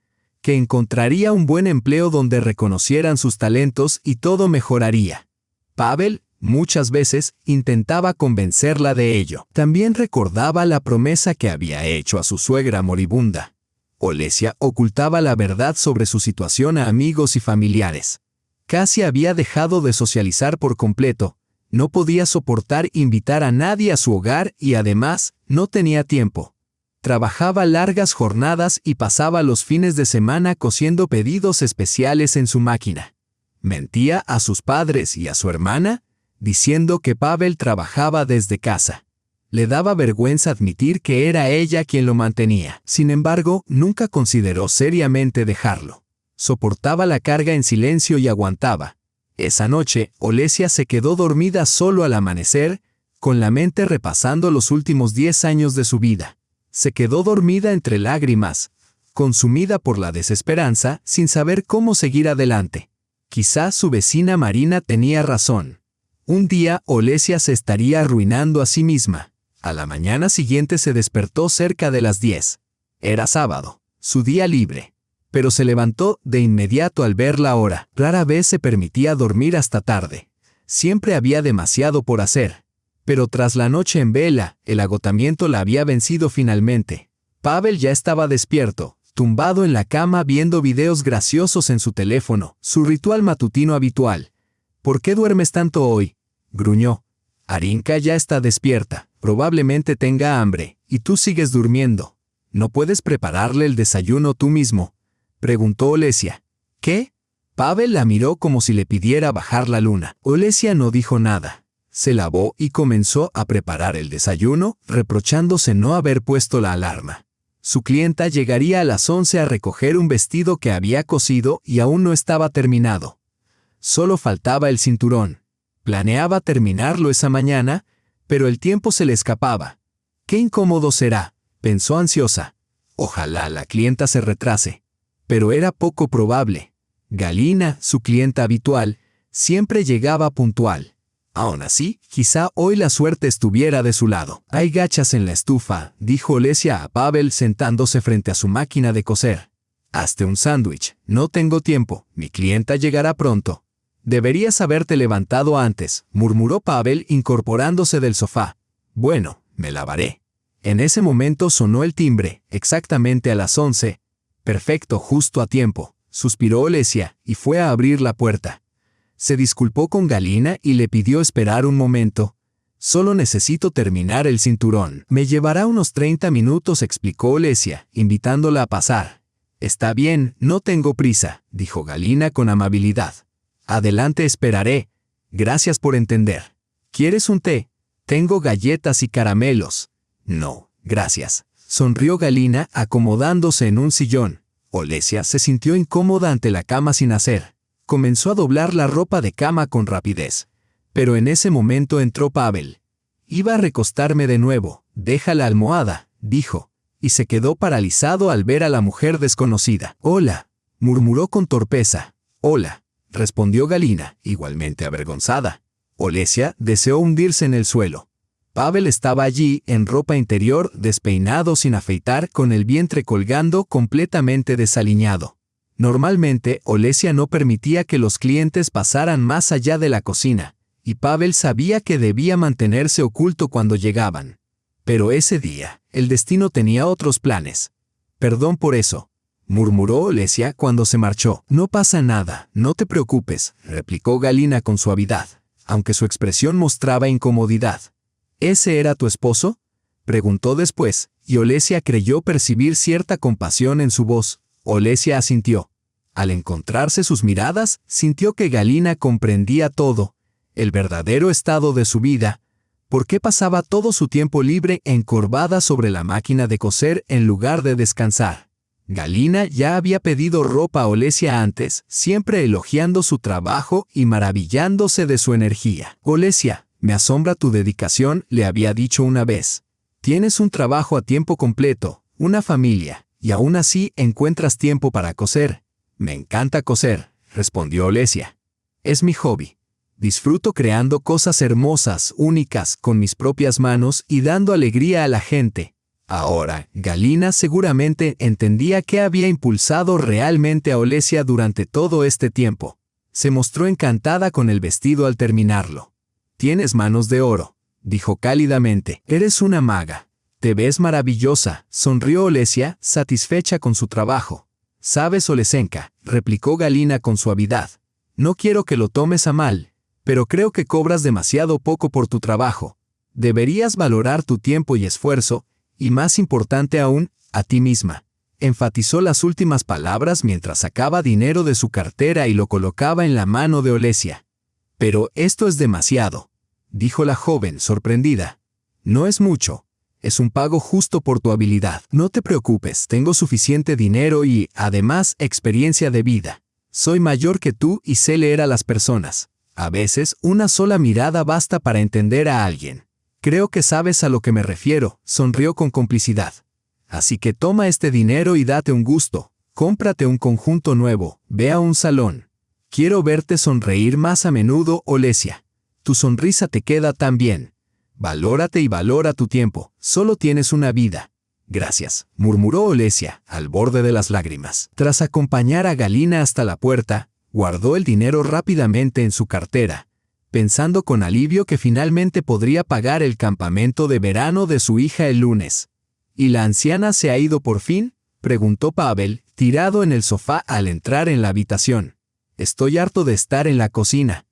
que encontraría un buen empleo donde reconocieran sus talentos y todo mejoraría. Pavel, muchas veces, intentaba convencerla de ello. También recordaba la promesa que había hecho a su suegra moribunda. Olesia ocultaba la verdad sobre su situación a amigos y familiares. Casi había dejado de socializar por completo. No podía soportar invitar a nadie a su hogar y además no tenía tiempo. Trabajaba largas jornadas y pasaba los fines de semana cosiendo pedidos especiales en su máquina. Mentía a sus padres y a su hermana, diciendo que Pavel trabajaba desde casa. Le daba vergüenza admitir que era ella quien lo mantenía. Sin embargo, nunca consideró seriamente dejarlo. Soportaba la carga en silencio y aguantaba. Esa noche, Olesia se quedó dormida solo al amanecer, con la mente repasando los últimos 10 años de su vida. Se quedó dormida entre lágrimas, consumida por la desesperanza, sin saber cómo seguir adelante. Quizá su vecina Marina tenía razón. Un día Olesia se estaría arruinando a sí misma. A la mañana siguiente se despertó cerca de las 10. Era sábado, su día libre. Pero se levantó de inmediato al ver la hora. Rara vez se permitía dormir hasta tarde. Siempre había demasiado por hacer. Pero tras la noche en vela, el agotamiento la había vencido finalmente. Pavel ya estaba despierto, tumbado en la cama viendo videos graciosos en su teléfono, su ritual matutino habitual. ¿Por qué duermes tanto hoy?, gruñó. Arinka ya está despierta, probablemente tenga hambre, y tú sigues durmiendo. ¿No puedes prepararle el desayuno tú mismo?, preguntó Olesia. ¿Qué? Pavel la miró como si le pidiera bajar la luna. Olesia no dijo nada. Se lavó y comenzó a preparar el desayuno, reprochándose no haber puesto la alarma. Su clienta llegaría a las 11 a recoger un vestido que había cosido y aún no estaba terminado. Solo faltaba el cinturón. Planeaba terminarlo esa mañana, pero el tiempo se le escapaba. «Qué incómodo será», pensó ansiosa. «Ojalá la clienta se retrase». Pero era poco probable. Galina, su clienta habitual, siempre llegaba puntual. Aún así, quizá hoy la suerte estuviera de su lado. «Hay gachas en la estufa», dijo Olesia a Pavel sentándose frente a su máquina de coser. «Hazte un sándwich. No tengo tiempo. Mi clienta llegará pronto». «Deberías haberte levantado antes», murmuró Pavel incorporándose del sofá. «Bueno, me lavaré». En ese momento sonó el timbre, exactamente a las 11. «Perfecto, justo a tiempo», suspiró Olesia y fue a abrir la puerta. Se disculpó con Galina y le pidió esperar un momento. «Solo necesito terminar el cinturón». «Me llevará unos 30 minutos», explicó Olesia, invitándola a pasar. «Está bien, no tengo prisa», dijo Galina con amabilidad. «Adelante, esperaré. Gracias por entender. ¿Quieres un té? Tengo galletas y caramelos». «No, gracias», sonrió Galina acomodándose en un sillón. Olesia se sintió incómoda ante la cama sin hacer. Comenzó a doblar la ropa de cama con rapidez. Pero en ese momento entró Pavel. «Iba a recostarme de nuevo. Deja la almohada», dijo, y se quedó paralizado al ver a la mujer desconocida. «Hola», murmuró con torpeza. «Hola», respondió Galina, igualmente avergonzada. Olesia deseó hundirse en el suelo. Pavel estaba allí, en ropa interior, despeinado sin afeitar, con el vientre colgando completamente desaliñado. Normalmente, Olesia no permitía que los clientes pasaran más allá de la cocina, y Pavel sabía que debía mantenerse oculto cuando llegaban. Pero ese día, el destino tenía otros planes. «Perdón por eso», murmuró Olesia cuando se marchó. «No pasa nada, no te preocupes», replicó Galina con suavidad. aunque su expresión mostraba incomodidad. ¿Ese era tu esposo?, preguntó después, y Olesia creyó percibir cierta compasión en su voz. Olesia asintió. Al encontrarse sus miradas, sintió que Galina comprendía todo, el verdadero estado de su vida. ¿Por qué pasaba todo su tiempo libre encorvada sobre la máquina de coser en lugar de descansar? Galina ya había pedido ropa a Olesia antes, siempre elogiando su trabajo y maravillándose de su energía. «Olesia, me asombra tu dedicación», le había dicho una vez. «Tienes un trabajo a tiempo completo, una familia, y aún así encuentras tiempo para coser». «Me encanta coser», respondió Olesia. «Es mi hobby. Disfruto creando cosas hermosas, únicas, con mis propias manos y dando alegría a la gente». Ahora, Galina seguramente entendía qué había impulsado realmente a Olesia durante todo este tiempo. Se mostró encantada con el vestido al terminarlo. «Tienes manos de oro», dijo cálidamente. «Eres una maga. Te ves maravillosa», sonrió Olesia, satisfecha con su trabajo. «Sabes, Olesenka», replicó Galina con suavidad. «No quiero que lo tomes a mal, pero creo que cobras demasiado poco por tu trabajo. Deberías valorar tu tiempo y esfuerzo, y más importante aún, a ti misma». Enfatizó las últimas palabras mientras sacaba dinero de su cartera y lo colocaba en la mano de Olesia. «Pero esto es demasiado», dijo la joven, sorprendida. «No es mucho. Es un pago justo por tu habilidad. No te preocupes, tengo suficiente dinero y, además, experiencia de vida. Soy mayor que tú y sé leer a las personas. A veces, una sola mirada basta para entender a alguien. Creo que sabes a lo que me refiero», sonrió con complicidad. «Así que toma este dinero y date un gusto. Cómprate un conjunto nuevo, ve a un salón. Quiero verte sonreír más a menudo, Olesia. Tu sonrisa te queda tan bien. Valórate y valora tu tiempo. Solo tienes una vida». «Gracias», murmuró Olesia, al borde de las lágrimas. Tras acompañar a Galina hasta la puerta, guardó el dinero rápidamente en su cartera, pensando con alivio que finalmente podría pagar el campamento de verano de su hija el lunes. «¿Y la anciana se ha ido por fin?», preguntó Pavel, tirado en el sofá al entrar en la habitación. «Estoy harto de estar en la cocina.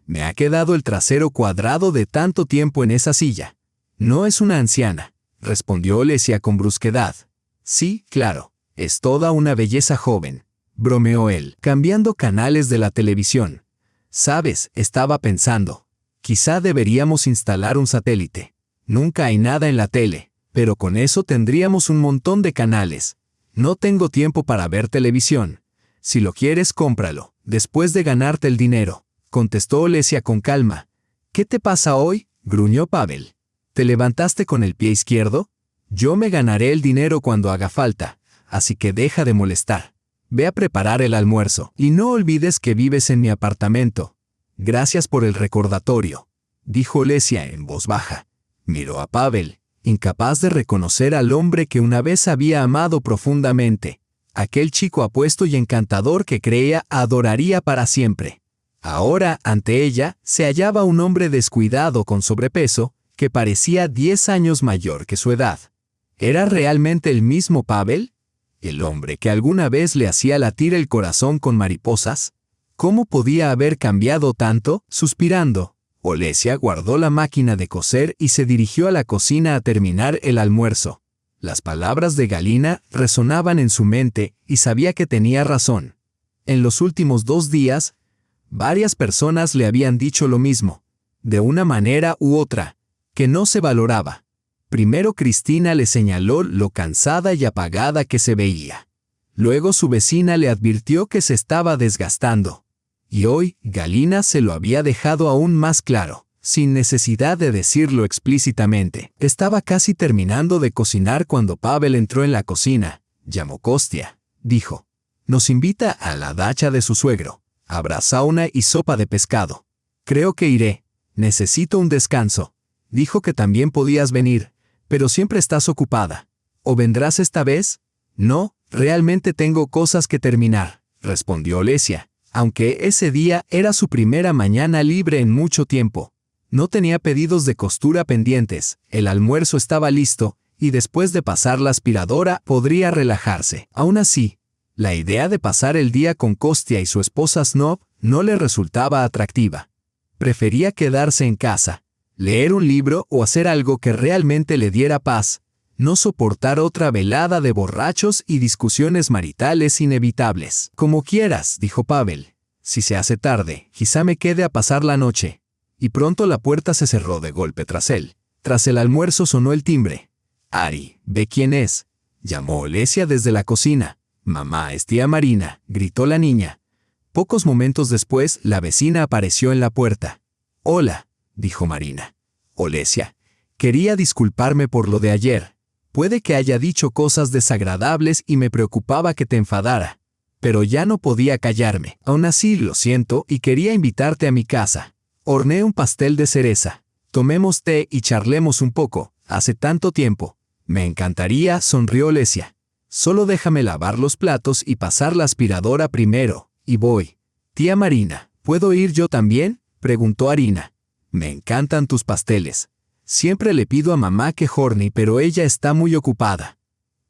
Me ha quedado el trasero cuadrado de tanto tiempo en esa silla». «No es una anciana», respondió Olesia con brusquedad. «Sí, claro, es toda una belleza joven», bromeó él, cambiando canales de la televisión. «Sabes, estaba pensando, quizá deberíamos instalar un satélite. Nunca hay nada en la tele, pero con eso tendríamos un montón de canales. No tengo tiempo para ver televisión. Si lo quieres, cómpralo, después de ganarte el dinero», contestó Olesia con calma. «¿Qué te pasa hoy?», gruñó Pavel. «¿Te levantaste con el pie izquierdo? Yo me ganaré el dinero cuando haga falta, así que deja de molestar. Ve a preparar el almuerzo, y no olvides que vives en mi apartamento». «Gracias por el recordatorio», dijo Olesia en voz baja. Miró a Pavel, incapaz de reconocer al hombre que una vez había amado profundamente, aquel chico apuesto y encantador que creía adoraría para siempre. Ahora, ante ella, se hallaba un hombre descuidado con sobrepeso, que parecía 10 años mayor que su edad. ¿Era realmente el mismo Pavel? ¿El hombre que alguna vez le hacía latir el corazón con mariposas? ¿Cómo podía haber cambiado tanto? Suspirando, Olesia guardó la máquina de coser y se dirigió a la cocina a terminar el almuerzo. Las palabras de Galina resonaban en su mente y sabía que tenía razón. En los últimos 2 días, varias personas le habían dicho lo mismo, de una manera u otra, que no se valoraba. Primero Cristina le señaló lo cansada y apagada que se veía. Luego su vecina le advirtió que se estaba desgastando. Y hoy, Galina se lo había dejado aún más claro, sin necesidad de decirlo explícitamente. Estaba casi terminando de cocinar cuando Pavel entró en la cocina. Llamó Kostia, dijo. «Nos invita a la dacha de su suegro. Habrá sauna y sopa de pescado. Creo que iré. Necesito un descanso. Dijo que también podías venir, pero siempre estás ocupada. ¿O vendrás esta vez?» «No, realmente tengo cosas que terminar», respondió Olesia, aunque ese día era su primera mañana libre en mucho tiempo. No tenía pedidos de costura pendientes, el almuerzo estaba listo, y después de pasar la aspiradora podría relajarse. Aún así, la idea de pasar el día con Kostia y su esposa Snob no le resultaba atractiva. Prefería quedarse en casa, leer un libro o hacer algo que realmente le diera paz, no soportar otra velada de borrachos y discusiones maritales inevitables. Como quieras, dijo Pavel. Si se hace tarde, quizá me quede a pasar la noche. Y pronto la puerta se cerró de golpe tras él. Tras el almuerzo sonó el timbre. Ari, ve quién es, llamó Olesia desde la cocina. Mamá, es tía Marina, gritó la niña. Pocos momentos después, la vecina apareció en la puerta. Hola, dijo Marina. Olesia, quería disculparme por lo de ayer. Puede que haya dicho cosas desagradables y me preocupaba que te enfadara. Pero ya no podía callarme. Aún así, lo siento y quería invitarte a mi casa. Horneé un pastel de cereza. Tomemos té y charlemos un poco. Hace tanto tiempo. Me encantaría, sonrió Olesia. Solo déjame lavar los platos y pasar la aspiradora primero, y voy. Tía Marina, ¿puedo ir yo también?, preguntó Arina. Me encantan tus pasteles. Siempre le pido a mamá que hornee, pero ella está muy ocupada.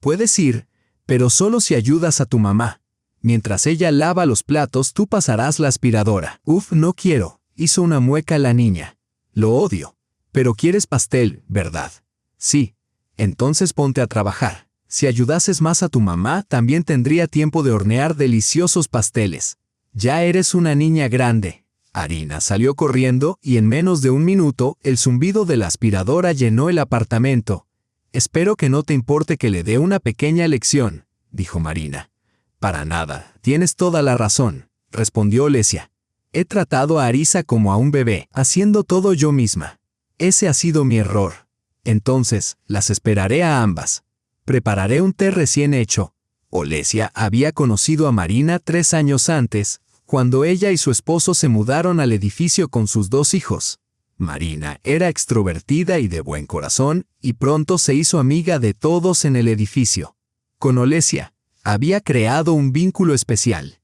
Puedes ir, pero solo si ayudas a tu mamá. Mientras ella lava los platos, tú pasarás la aspiradora. Uf, no quiero, hizo una mueca la niña. Lo odio. Pero quieres pastel, ¿verdad? Sí. Entonces ponte a trabajar. Si ayudases más a tu mamá, también tendría tiempo de hornear deliciosos pasteles. Ya eres una niña grande. Arina salió corriendo y en menos de un minuto, el zumbido de la aspiradora llenó el apartamento. Espero que no te importe que le dé una pequeña lección, dijo Marina. Para nada, tienes toda la razón, respondió Olesia. He tratado a Arisa como a un bebé, haciendo todo yo misma. Ese ha sido mi error. Entonces, las esperaré a ambas. Prepararé un té recién hecho. Olesia había conocido a Marina 3 años antes, cuando ella y su esposo se mudaron al edificio con sus 2 hijos. Marina era extrovertida y de buen corazón, y pronto se hizo amiga de todos en el edificio. Con Olesia, había creado un vínculo especial.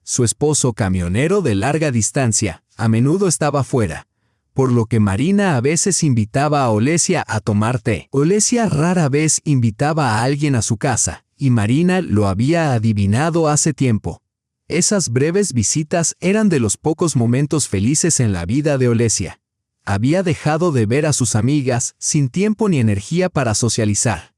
Su esposo, camionero de larga distancia, a menudo estaba fuera, por lo que Marina a veces invitaba a Olesia a tomar té. Olesia rara vez invitaba a alguien a su casa, y Marina lo había adivinado hace tiempo. Esas breves visitas eran de los pocos momentos felices en la vida de Olesia. Había dejado de ver a sus amigas, sin tiempo ni energía para socializar.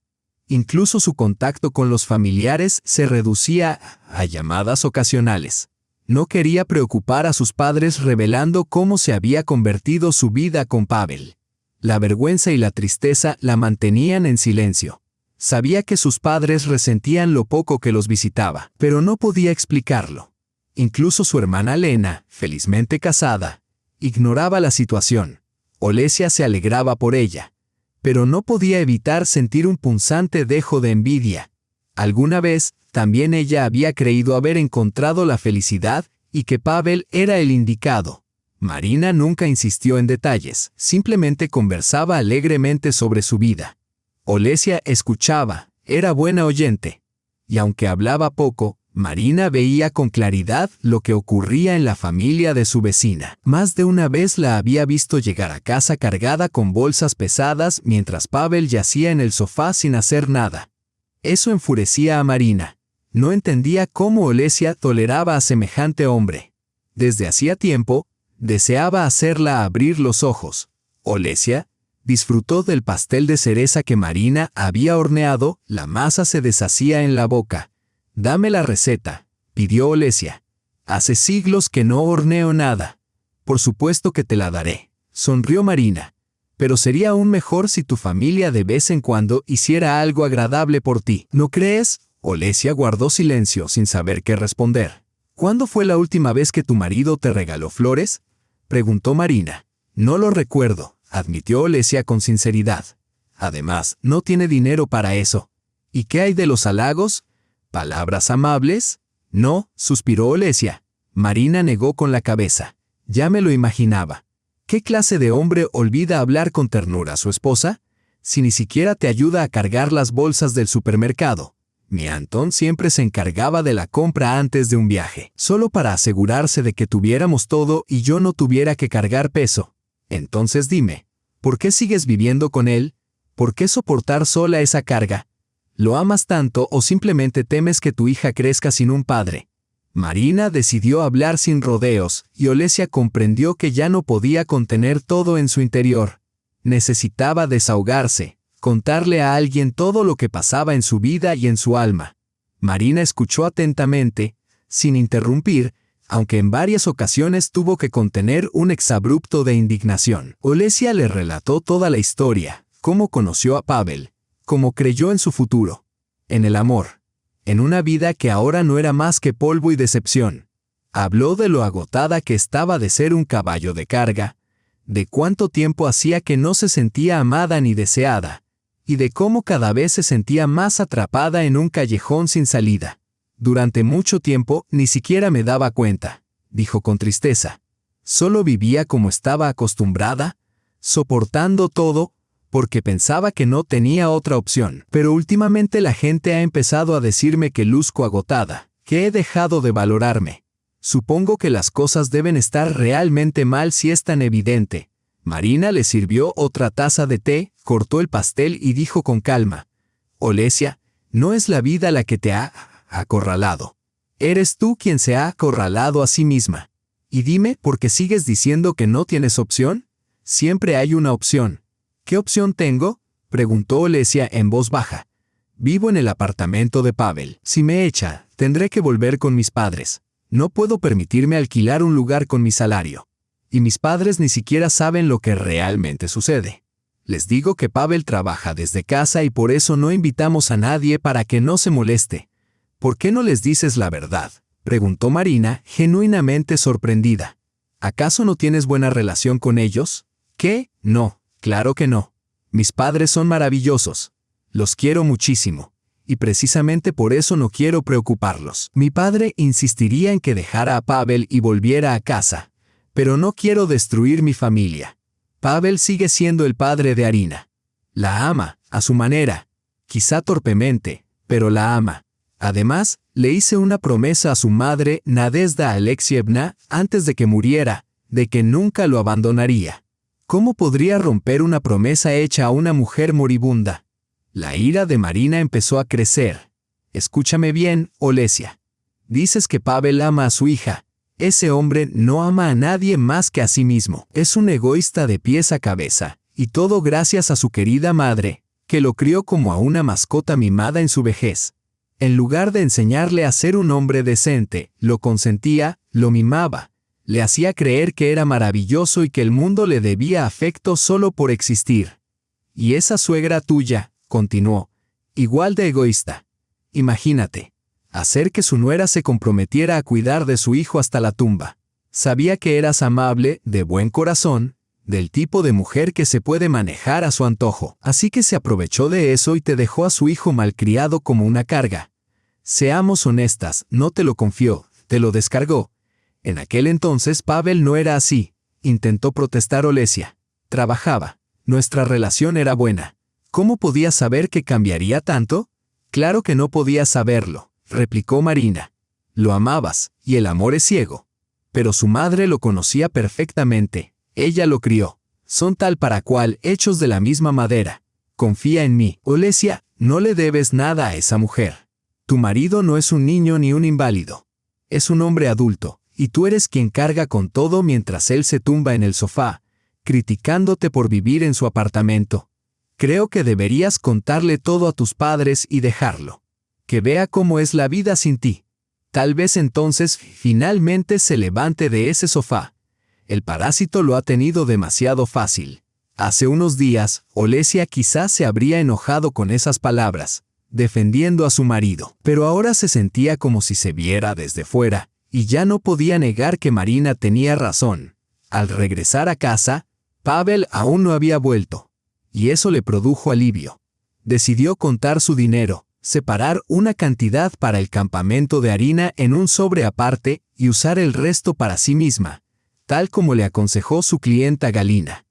Incluso su contacto con los familiares se reducía a llamadas ocasionales. No quería preocupar a sus padres revelando cómo se había convertido su vida con Pavel. La vergüenza y la tristeza la mantenían en silencio. Sabía que sus padres resentían lo poco que los visitaba, pero no podía explicarlo. Incluso su hermana Lena, felizmente casada, ignoraba la situación. Olesia se alegraba por ella, pero no podía evitar sentir un punzante dejo de envidia. Alguna vez, también ella había creído haber encontrado la felicidad y que Pavel era el indicado. Marina nunca insistió en detalles, simplemente conversaba alegremente sobre su vida. Olesia escuchaba, era buena oyente. Y aunque hablaba poco, Marina veía con claridad lo que ocurría en la familia de su vecina. Más de una vez la había visto llegar a casa cargada con bolsas pesadas mientras Pavel yacía en el sofá sin hacer nada. Eso enfurecía a Marina. No entendía cómo Olesia toleraba a semejante hombre. Desde hacía tiempo, deseaba hacerla abrir los ojos. Olesia disfrutó del pastel de cereza que Marina había horneado, la masa se deshacía en la boca. «Dame la receta», pidió Olesia. «Hace siglos que no horneo nada». «Por supuesto que te la daré», sonrió Marina. «Pero sería aún mejor si tu familia de vez en cuando hiciera algo agradable por ti, ¿no crees?». Olesia guardó silencio sin saber qué responder. «¿Cuándo fue la última vez que tu marido te regaló flores?», preguntó Marina. «No lo recuerdo», admitió Olesia con sinceridad. «Además, no tiene dinero para eso». «¿Y qué hay de los halagos? ¿Palabras amables?». «No», suspiró Olesia. Marina negó con la cabeza. «Ya me lo imaginaba». «¿Qué clase de hombre olvida hablar con ternura a su esposa? Si ni siquiera te ayuda a cargar las bolsas del supermercado». Mi Antón siempre se encargaba de la compra antes de un viaje, solo para asegurarse de que tuviéramos todo y yo no tuviera que cargar peso. Entonces dime, ¿por qué sigues viviendo con él? ¿Por qué soportar sola esa carga? ¿Lo amas tanto o simplemente temes que tu hija crezca sin un padre? Marina decidió hablar sin rodeos, y Olesia comprendió que ya no podía contener todo en su interior. Necesitaba desahogarse, contarle a alguien todo lo que pasaba en su vida y en su alma. Marina escuchó atentamente, sin interrumpir, aunque en varias ocasiones tuvo que contener un exabrupto de indignación. Olesia le relató toda la historia, cómo conoció a Pavel, cómo creyó en su futuro, en el amor, en una vida que ahora no era más que polvo y decepción. Habló de lo agotada que estaba de ser un caballo de carga, de cuánto tiempo hacía que no se sentía amada ni deseada, y de cómo cada vez se sentía más atrapada en un callejón sin salida. Durante mucho tiempo ni siquiera me daba cuenta, dijo con tristeza. Solo vivía como estaba acostumbrada, soportando todo, porque pensaba que no tenía otra opción. Pero últimamente la gente ha empezado a decirme que luzco agotada, que he dejado de valorarme. Supongo que las cosas deben estar realmente mal si es tan evidente. Marina le sirvió otra taza de té, cortó el pastel y dijo con calma: Olesia, no es la vida la que te ha acorralado. Eres tú quien se ha acorralado a sí misma. Y dime, ¿por qué sigues diciendo que no tienes opción? Siempre hay una opción. ¿Qué opción tengo?, preguntó Olesia en voz baja. Vivo en el apartamento de Pavel. Si me echa, tendré que volver con mis padres. No puedo permitirme alquilar un lugar con mi salario. Y mis padres ni siquiera saben lo que realmente sucede. Les digo que Pavel trabaja desde casa y por eso no invitamos a nadie para que no se moleste. ¿Por qué no les dices la verdad?, preguntó Marina, genuinamente sorprendida. ¿Acaso no tienes buena relación con ellos? ¿Qué? No, claro que no. Mis padres son maravillosos. Los quiero muchísimo. Y precisamente por eso no quiero preocuparlos. Mi padre insistiría en que dejara a Pavel y volviera a casa. Pero no quiero destruir mi familia. Pavel sigue siendo el padre de Arina. La ama, a su manera. Quizá torpemente, pero la ama. Además, le hice una promesa a su madre, Nadezhda Alexievna, antes de que muriera, de que nunca lo abandonaría. ¿Cómo podría romper una promesa hecha a una mujer moribunda? La ira de Marina empezó a crecer. Escúchame bien, Olesia. Dices que Pavel ama a su hija. Ese hombre no ama a nadie más que a sí mismo. Es un egoísta de pies a cabeza, y todo gracias a su querida madre, que lo crió como a una mascota mimada en su vejez. En lugar de enseñarle a ser un hombre decente, lo consentía, lo mimaba, le hacía creer que era maravilloso y que el mundo le debía afecto solo por existir. Y esa suegra tuya, continuó, igual de egoísta. Imagínate, hacer que su nuera se comprometiera a cuidar de su hijo hasta la tumba. Sabía que eras amable, de buen corazón, del tipo de mujer que se puede manejar a su antojo. Así que se aprovechó de eso y te dejó a su hijo malcriado como una carga. Seamos honestas, no te lo confió, te lo descargó. En aquel entonces Pavel no era así, intentó protestar Olesia. Trabajaba, nuestra relación era buena. ¿Cómo podías saber que cambiaría tanto? Claro que no podías saberlo, replicó Marina. Lo amabas, y el amor es ciego. Pero su madre lo conocía perfectamente. Ella lo crió. Son tal para cual, hechos de la misma madera. Confía en mí. Olesia, no le debes nada a esa mujer. Tu marido no es un niño ni un inválido. Es un hombre adulto, y tú eres quien carga con todo mientras él se tumba en el sofá, criticándote por vivir en su apartamento. Creo que deberías contarle todo a tus padres y dejarlo. Que vea cómo es la vida sin ti. Tal vez entonces finalmente se levante de ese sofá. El parásito lo ha tenido demasiado fácil. Hace unos días, Olesia quizás se habría enojado con esas palabras, defendiendo a su marido. Pero ahora se sentía como si se viera desde fuera, y ya no podía negar que Marina tenía razón. Al regresar a casa, Pavel aún no había vuelto. Y eso le produjo alivio. Decidió contar su dinero, separar una cantidad para el campamento de Arina en un sobre aparte y usar el resto para sí misma, tal como le aconsejó su clienta Galina.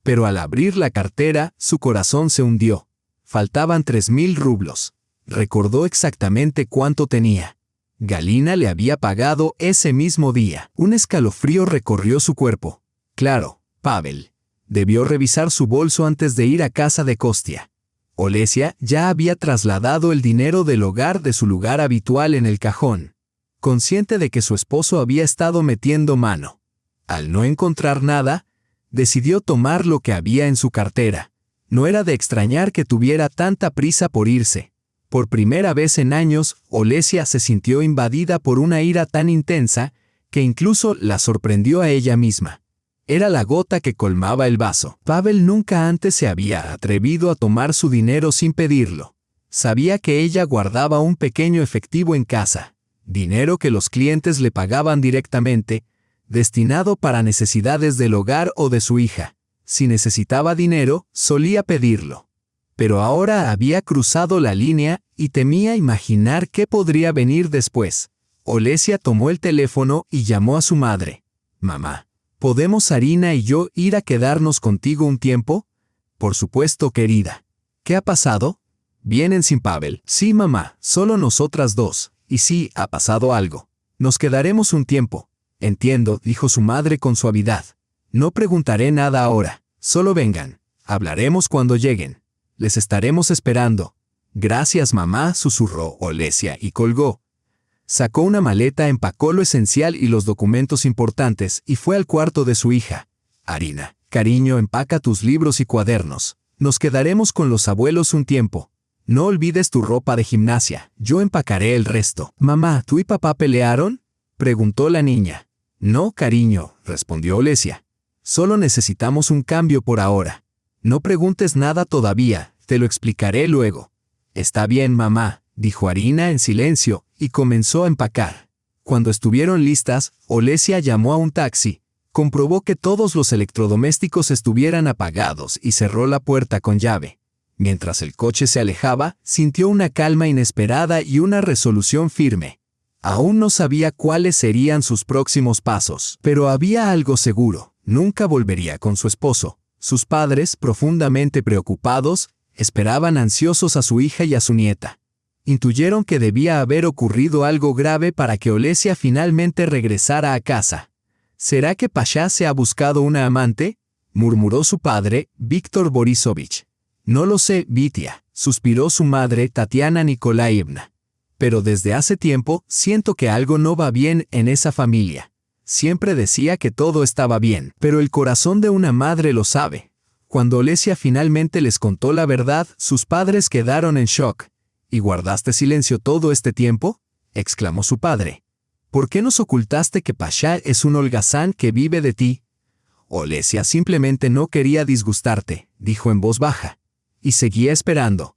Pero al abrir la cartera, su corazón se hundió. Faltaban 3.000 rublos. Recordó exactamente cuánto tenía. Galina le había pagado ese mismo día. Un escalofrío recorrió su cuerpo. Claro, Pavel debió revisar su bolso antes de ir a casa de Kostia. Olesia ya había trasladado el dinero del hogar de su lugar habitual en el cajón. consciente de que su esposo había estado metiendo mano. Al no encontrar nada, decidió tomar lo que había en su cartera. No era de extrañar que tuviera tanta prisa por irse. Por primera vez en años, Olesia se sintió invadida por una ira tan intensa que incluso la sorprendió a ella misma. Era la gota que colmaba el vaso. Pavel nunca antes se había atrevido a tomar su dinero sin pedirlo. Sabía que ella guardaba un pequeño efectivo en casa, dinero que los clientes le pagaban directamente, destinado para necesidades del hogar o de su hija. Si necesitaba dinero, solía pedirlo. Pero ahora había cruzado la línea y temía imaginar qué podría venir después. Olesia tomó el teléfono y llamó a su madre. «Mamá, ¿podemos Arina y yo ir a quedarnos contigo un tiempo?» «Por supuesto, querida». «¿Qué ha pasado?» «Vienen sin Pavel». «Sí, mamá, solo nosotras dos. Y sí, ha pasado algo. Nos quedaremos un tiempo». «Entiendo», dijo su madre con suavidad. «No preguntaré nada ahora. Solo vengan. Hablaremos cuando lleguen. Les estaremos esperando». «Gracias, mamá», susurró Olesia y colgó. Sacó una maleta, empacó lo esencial y los documentos importantes y fue al cuarto de su hija. «Arina, cariño, empaca tus libros y cuadernos. Nos quedaremos con los abuelos un tiempo. No olvides tu ropa de gimnasia, yo empacaré el resto». «Mamá, ¿tú y papá pelearon?», preguntó la niña. «No, cariño», respondió Olesia. «Solo necesitamos un cambio por ahora. No preguntes nada todavía, te lo explicaré luego». «Está bien, mamá», dijo Arina en silencio, y comenzó a empacar. Cuando estuvieron listas, Olesia llamó a un taxi, comprobó que todos los electrodomésticos estuvieran apagados y cerró la puerta con llave. Mientras el coche se alejaba, sintió una calma inesperada y una resolución firme. Aún no sabía cuáles serían sus próximos pasos, pero había algo seguro: nunca volvería con su esposo. Sus padres, profundamente preocupados, esperaban ansiosos a su hija y a su nieta. Intuyeron que debía haber ocurrido algo grave para que Olesia finalmente regresara a casa. «¿Será que Pasha se ha buscado una amante?», murmuró su padre, Víctor Borisovich. «No lo sé, Vitia», suspiró su madre, Tatiana Nikolaevna. «Pero desde hace tiempo siento que algo no va bien en esa familia. Siempre decía que todo estaba bien, pero el corazón de una madre lo sabe». Cuando Olesia finalmente les contó la verdad, sus padres quedaron en shock. «¿Y guardaste silencio todo este tiempo?», exclamó su padre. «¿Por qué nos ocultaste que Pasha es un holgazán que vive de ti?». «Olesia simplemente no quería disgustarte», dijo en voz baja. Y seguía esperando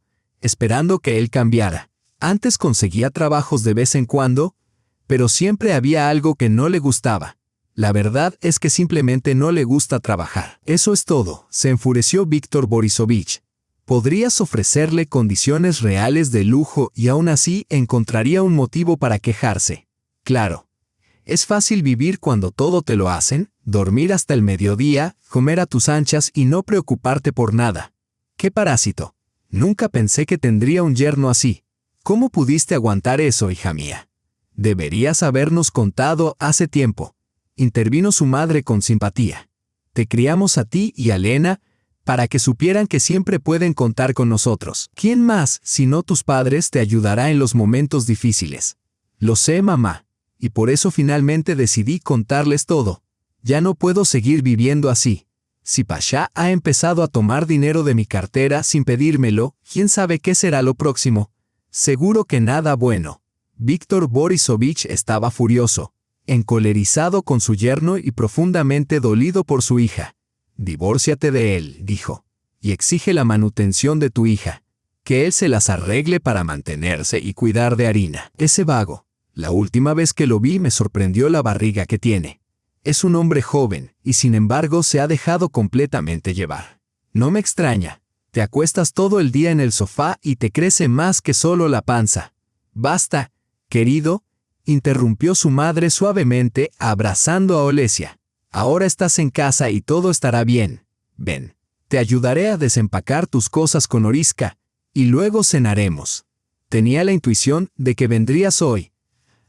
que él cambiara. Antes conseguía trabajos de vez en cuando, pero siempre había algo que no le gustaba. La verdad es que simplemente no le gusta trabajar. «Eso es todo», se enfureció Víctor Borisovich. «Podrías ofrecerle condiciones reales de lujo y aún así encontraría un motivo para quejarse. Claro, es fácil vivir cuando todo te lo hacen, dormir hasta el mediodía, comer a tus anchas y no preocuparte por nada. ¡Qué parásito! Nunca pensé que tendría un yerno así. ¿Cómo pudiste aguantar eso, hija mía? Deberías habernos contado hace tiempo», intervino su madre con simpatía. «Te criamos a ti y a Lena para que supieran que siempre pueden contar con nosotros. ¿Quién más, si no tus padres, te ayudará en los momentos difíciles?». «Lo sé, mamá, y por eso finalmente decidí contarles todo. Ya no puedo seguir viviendo así. Si Pasha ha empezado a tomar dinero de mi cartera sin pedírmelo, ¿quién sabe qué será lo próximo? Seguro que nada bueno». Víctor Borisovich estaba furioso, encolerizado con su yerno y profundamente dolido por su hija. «Divórciate de él», dijo, «y exige la manutención de tu hija. Que él se las arregle para mantenerse y cuidar de Arina. Ese vago, la última vez que lo vi me sorprendió la barriga que tiene. Es un hombre joven y sin embargo se ha dejado completamente llevar. No me extraña. Te acuestas todo el día en el sofá y te crece más que solo la panza». «Basta, querido», interrumpió su madre suavemente, abrazando a Olesia. «Ahora estás en casa y todo estará bien. Ven, te ayudaré a desempacar tus cosas con Oriska, y luego cenaremos. Tenía la intuición de que vendrías hoy,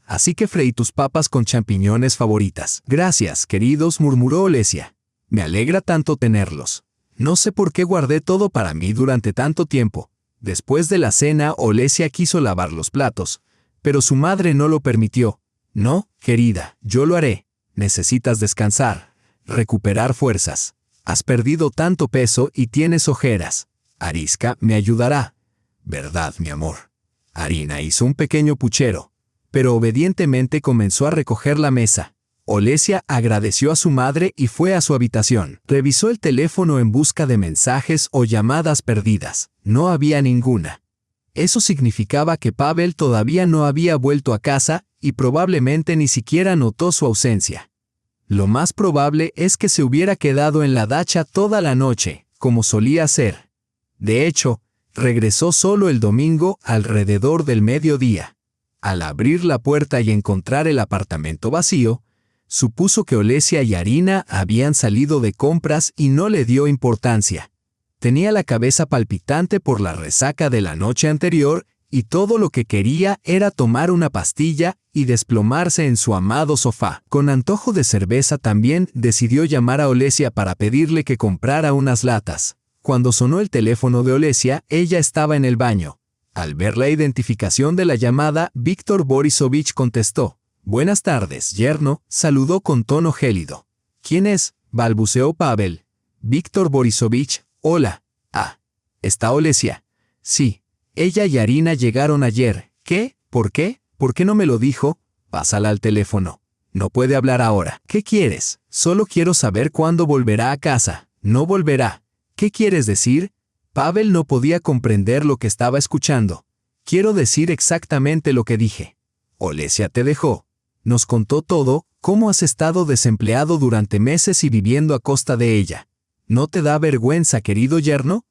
así que freí tus papas con champiñones favoritas». «Gracias, queridos», murmuró Olesia. «Me alegra tanto tenerlos. No sé por qué guardé todo para mí durante tanto tiempo». Después de la cena, Olesia quiso lavar los platos, pero su madre no lo permitió. No, querida, yo lo haré. Necesitas descansar, recuperar fuerzas. Has perdido tanto peso y tienes ojeras. Ariska me ayudará. ¿Verdad, mi amor? Arina hizo un pequeño puchero, pero obedientemente comenzó a recoger la mesa. Olesia agradeció a su madre y fue a su habitación. Revisó el teléfono en busca de mensajes o llamadas perdidas. No había ninguna. Eso significaba que Pavel todavía no había vuelto a casa y probablemente ni siquiera notó su ausencia. Lo más probable es que se hubiera quedado en la dacha toda la noche, como solía hacer. De hecho, regresó solo el domingo alrededor del mediodía. Al abrir la puerta y encontrar el apartamento vacío, supuso que Olesia y Arina habían salido de compras y no le dio importancia. Tenía la cabeza palpitante por la resaca de la noche anterior y todo lo que quería era tomar una pastilla y desplomarse en su amado sofá. Con antojo de cerveza también decidió llamar a Olesia para pedirle que comprara unas latas. Cuando sonó el teléfono de Olesia, ella estaba en el baño. Al ver la identificación de la llamada, Víctor Borisovich contestó. «Buenas tardes, yerno», saludó con tono gélido. «¿Quién es?», balbuceó Pavel. «Víctor Borisovich, hola». «Ah, ¿está Olesia?». «Sí, ella y Arina llegaron ayer». «¿Qué? ¿Por qué? ¿Por qué no me lo dijo?». «Pásala al teléfono». «No puede hablar ahora». «¿Qué quieres?». «Solo quiero saber cuándo volverá a casa». «No volverá». «¿Qué quieres decir?». Pavel no podía comprender lo que estaba escuchando. «Quiero decir exactamente lo que dije». «Olesia te dejó. Nos contó todo, cómo has estado desempleado durante meses y viviendo a costa de ella. ¿No te da vergüenza, querido yerno?».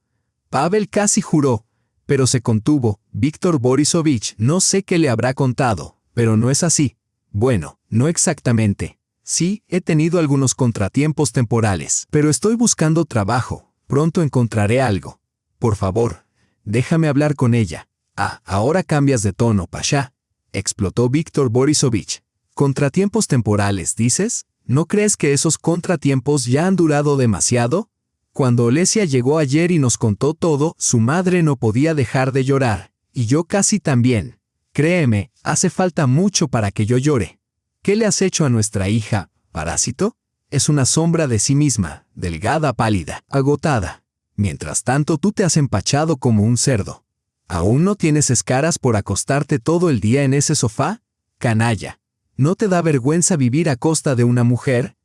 Pavel casi juró, pero se contuvo. «Víctor Borisovich, no sé qué le habrá contado, pero no es así». «Bueno, no exactamente. Sí, he tenido algunos contratiempos temporales, pero estoy buscando trabajo. Pronto encontraré algo. Por favor, déjame hablar con ella». «Ah, ahora cambias de tono, Pasha», explotó Víctor Borisovich. «¿Contratiempos temporales, dices? ¿No crees que esos contratiempos ya han durado demasiado?». Cuando Olesia llegó ayer y nos contó todo, su madre no podía dejar de llorar, y yo casi también. Créeme, hace falta mucho para que yo llore. ¿Qué le has hecho a nuestra hija, parásito? Es una sombra de sí misma, delgada, pálida, agotada. Mientras tanto tú te has empachado como un cerdo. ¿Aún no tienes escaras por acostarte todo el día en ese sofá? Canalla. ¿No te da vergüenza vivir a costa de una mujer?».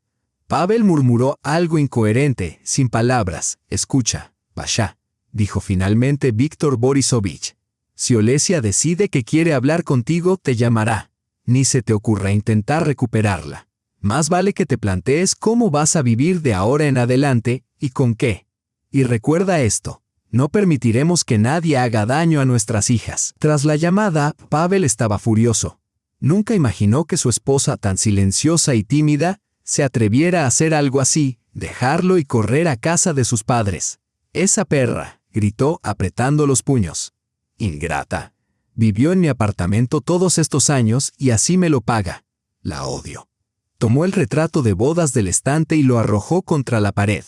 Pavel murmuró algo incoherente, sin palabras. «Escucha, Pasha», dijo finalmente Víctor Borisovich. «Si Olesia decide que quiere hablar contigo, te llamará. Ni se te ocurra intentar recuperarla. Más vale que te plantees cómo vas a vivir de ahora en adelante y con qué. Y recuerda esto. No permitiremos que nadie haga daño a nuestras hijas». Tras la llamada, Pavel estaba furioso. Nunca imaginó que su esposa, tan silenciosa y tímida, se atreviera a hacer algo así, dejarlo y correr a casa de sus padres. «Esa perra», gritó apretando los puños. «Ingrata. Vivió en mi apartamento todos estos años y así me lo paga. La odio». Tomó el retrato de bodas del estante y lo arrojó contra la pared.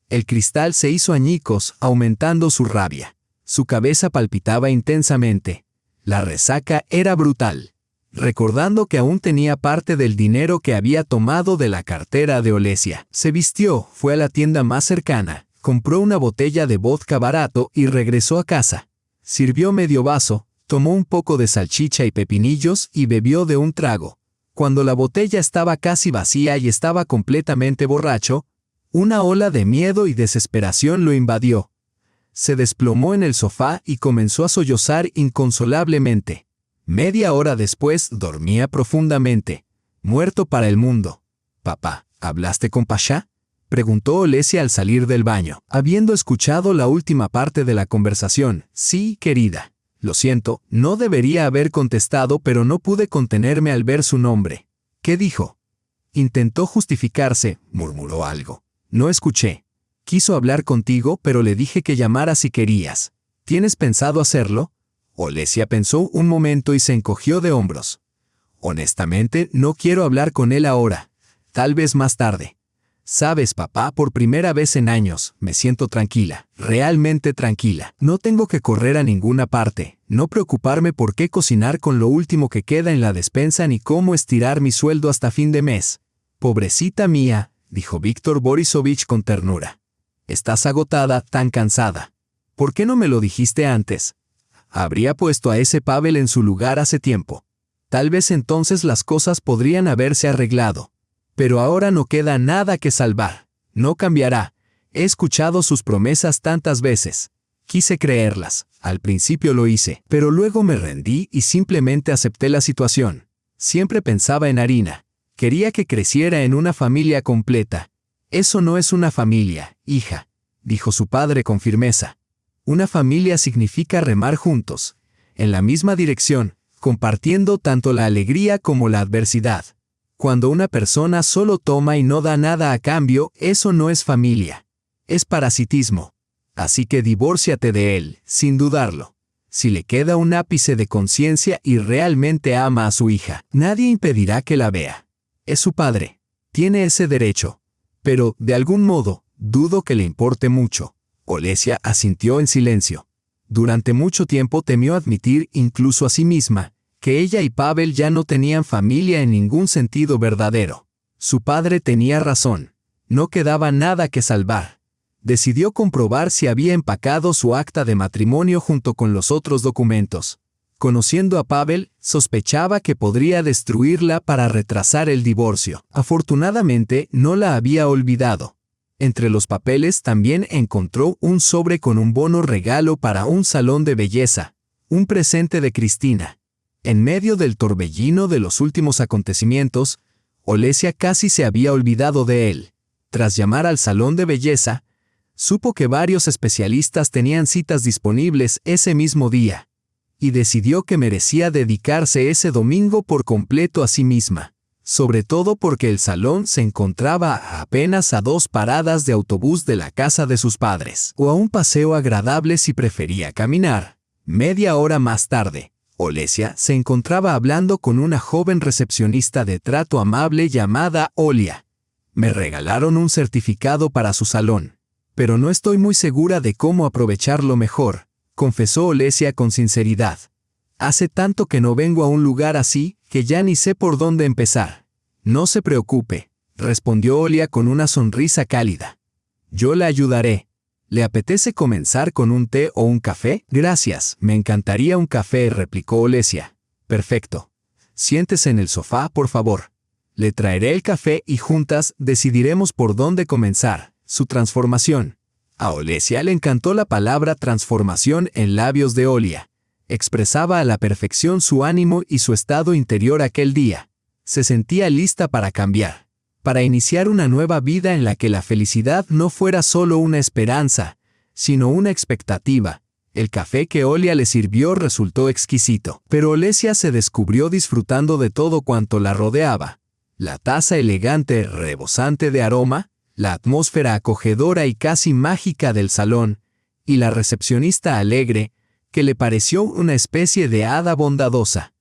El cristal se hizo añicos, aumentando su rabia. Su cabeza palpitaba intensamente. La resaca era brutal. Recordando que aún tenía parte del dinero que había tomado de la cartera de Olesia, se vistió, fue a la tienda más cercana, compró una botella de vodka barato y regresó a casa. Sirvió medio vaso, tomó un poco de salchicha y pepinillos y bebió de un trago. Cuando la botella estaba casi vacía y estaba completamente borracho, una ola de miedo y desesperación lo invadió. Se desplomó en el sofá y comenzó a sollozar inconsolablemente. Media hora después dormía profundamente, muerto para el mundo. «Papá, ¿hablaste con Pasha?», preguntó Olesia al salir del baño, habiendo escuchado la última parte de la conversación. «Sí, querida. Lo siento, no debería haber contestado, pero no pude contenerme al ver su nombre». «¿Qué dijo?». «Intentó justificarse», murmuró algo. «No escuché. Quiso hablar contigo, pero le dije que llamaras si querías. ¿Tienes pensado hacerlo?». Olesia pensó un momento y se encogió de hombros. «Honestamente, no quiero hablar con él ahora. Tal vez más tarde». Sabes, papá, por primera vez en años, me siento tranquila, realmente tranquila. No tengo que correr a ninguna parte, no preocuparme por qué cocinar con lo último que queda en la despensa ni cómo estirar mi sueldo hasta fin de mes. Pobrecita mía, dijo Víctor Borisovich con ternura. Estás agotada, tan cansada. ¿Por qué no me lo dijiste antes? Habría puesto a ese Pavel en su lugar hace tiempo. Tal vez entonces las cosas podrían haberse arreglado. Pero ahora no queda nada que salvar. No cambiará. He escuchado sus promesas tantas veces. Quise creerlas. Al principio lo hice, pero luego me rendí y simplemente acepté la situación. Siempre pensaba en Arina. Quería que creciera en una familia completa. Eso no es una familia, hija, dijo su padre con firmeza. Una familia significa remar juntos, en la misma dirección, compartiendo tanto la alegría como la adversidad. Cuando una persona solo toma y no da nada a cambio, eso no es familia. Es parasitismo. Así que divórciate de él, sin dudarlo. Si le queda un ápice de conciencia y realmente ama a su hija, nadie impedirá que la vea. Es su padre. Tiene ese derecho. Pero, de algún modo, dudo que le importe mucho. Olesia asintió en silencio. Durante mucho tiempo temió admitir, incluso a sí misma, que ella y Pavel ya no tenían familia en ningún sentido verdadero. Su padre tenía razón. No quedaba nada que salvar. Decidió comprobar si había empacado su acta de matrimonio junto con los otros documentos. Conociendo a Pavel, sospechaba que podría destruirla para retrasar el divorcio. Afortunadamente, no la había olvidado. Entre los papeles también encontró un sobre con un bono regalo para un salón de belleza, un presente de Cristina. En medio del torbellino de los últimos acontecimientos, Olesia casi se había olvidado de él. Tras llamar al salón de belleza, supo que varios especialistas tenían citas disponibles ese mismo día, y decidió que merecía dedicarse ese domingo por completo a sí misma, sobre todo porque el salón se encontraba apenas a 2 paradas de autobús de la casa de sus padres, o a un paseo agradable si prefería caminar. Media hora más tarde, Olesia se encontraba hablando con una joven recepcionista de trato amable llamada Olia. Me regalaron un certificado para su salón, pero no estoy muy segura de cómo aprovecharlo mejor, confesó Olesia con sinceridad. Hace tanto que no vengo a un lugar así, que ya ni sé por dónde empezar. No se preocupe, respondió Olia con una sonrisa cálida. Yo la ayudaré. ¿Le apetece comenzar con un té o un café? Gracias, me encantaría un café, replicó Olesia. Perfecto. Siéntese en el sofá, por favor. Le traeré el café y juntas decidiremos por dónde comenzar. Su transformación. A Olesia le encantó la palabra transformación en labios de Olia. Expresaba a la perfección su ánimo y su estado interior aquel día. Se sentía lista para cambiar, para iniciar una nueva vida en la que la felicidad no fuera solo una esperanza, sino una expectativa. El café que Olia le sirvió resultó exquisito, pero Olesia se descubrió disfrutando de todo cuanto la rodeaba. La taza elegante, rebosante de aroma, la atmósfera acogedora y casi mágica del salón, y la recepcionista alegre, que le pareció una especie de hada bondadosa.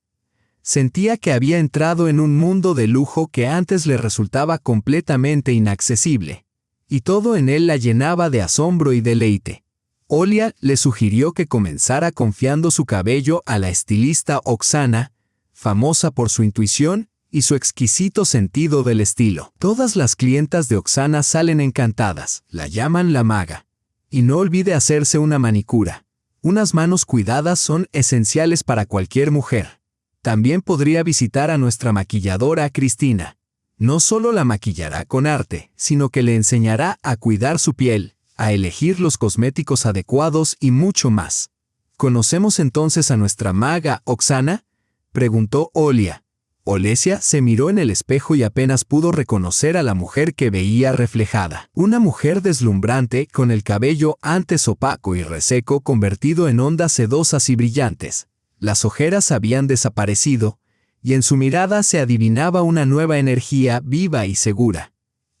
Sentía que había entrado en un mundo de lujo que antes le resultaba completamente inaccesible, y todo en él la llenaba de asombro y deleite. Olia le sugirió que comenzara confiando su cabello a la estilista Oksana, famosa por su intuición y su exquisito sentido del estilo. Todas las clientas de Oksana salen encantadas, la llaman la maga. Y no olvide hacerse una manicura. Unas manos cuidadas son esenciales para cualquier mujer. También podría visitar a nuestra maquilladora Cristina. No solo la maquillará con arte, sino que le enseñará a cuidar su piel, a elegir los cosméticos adecuados y mucho más. ¿Conocemos entonces a nuestra maga Oksana?, preguntó Olia. Olesia se miró en el espejo y apenas pudo reconocer a la mujer que veía reflejada. Una mujer deslumbrante, con el cabello antes opaco y reseco convertido en ondas sedosas y brillantes. Las ojeras habían desaparecido, y en su mirada se adivinaba una nueva energía viva y segura.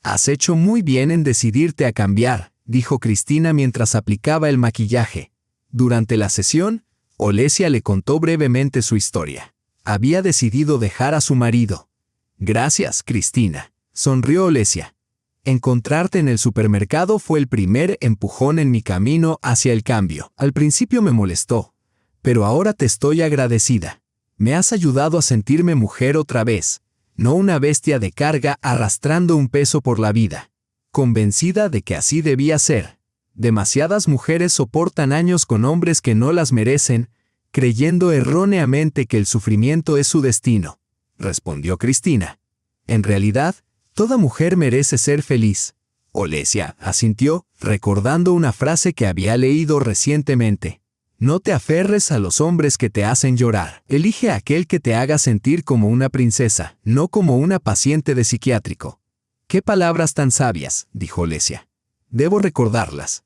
«Has hecho muy bien en decidirte a cambiar», dijo Cristina mientras aplicaba el maquillaje. Durante la sesión, Olesia le contó brevemente su historia. Había decidido dejar a su marido. «Gracias, Cristina», sonrió Olesia. Encontrarte en el supermercado fue el primer empujón en mi camino hacia el cambio. Al principio me molestó, pero ahora te estoy agradecida. Me has ayudado a sentirme mujer otra vez, no una bestia de carga arrastrando un peso por la vida. Convencida de que así debía ser. Demasiadas mujeres soportan años con hombres que no las merecen, creyendo erróneamente que el sufrimiento es su destino, respondió Cristina. En realidad, toda mujer merece ser feliz. Olesia asintió, recordando una frase que había leído recientemente. No te aferres a los hombres que te hacen llorar. Elige a aquel que te haga sentir como una princesa, no como una paciente de psiquiátrico. ¡Qué palabras tan sabias!, dijo Olesia. Debo recordarlas.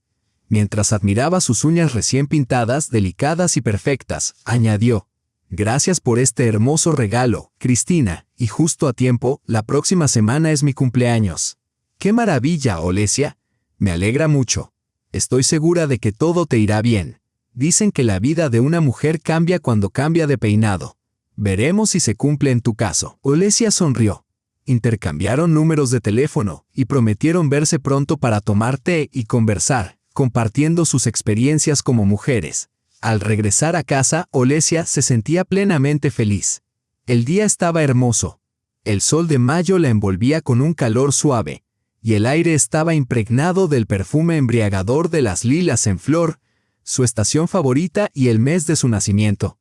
Mientras admiraba sus uñas recién pintadas, delicadas y perfectas, añadió: Gracias por este hermoso regalo, Cristina, y justo a tiempo, la próxima semana es mi cumpleaños. ¡Qué maravilla, Olesia! Me alegra mucho. Estoy segura de que todo te irá bien. Dicen que la vida de una mujer cambia cuando cambia de peinado. Veremos si se cumple en tu caso. Olesia sonrió. Intercambiaron números de teléfono y prometieron verse pronto para tomar té y conversar, compartiendo sus experiencias como mujeres. Al regresar a casa, Olesia se sentía plenamente feliz. El día estaba hermoso. El sol de mayo la envolvía con un calor suave, y el aire estaba impregnado del perfume embriagador de las lilas en flor, su estación favorita y el mes de su nacimiento.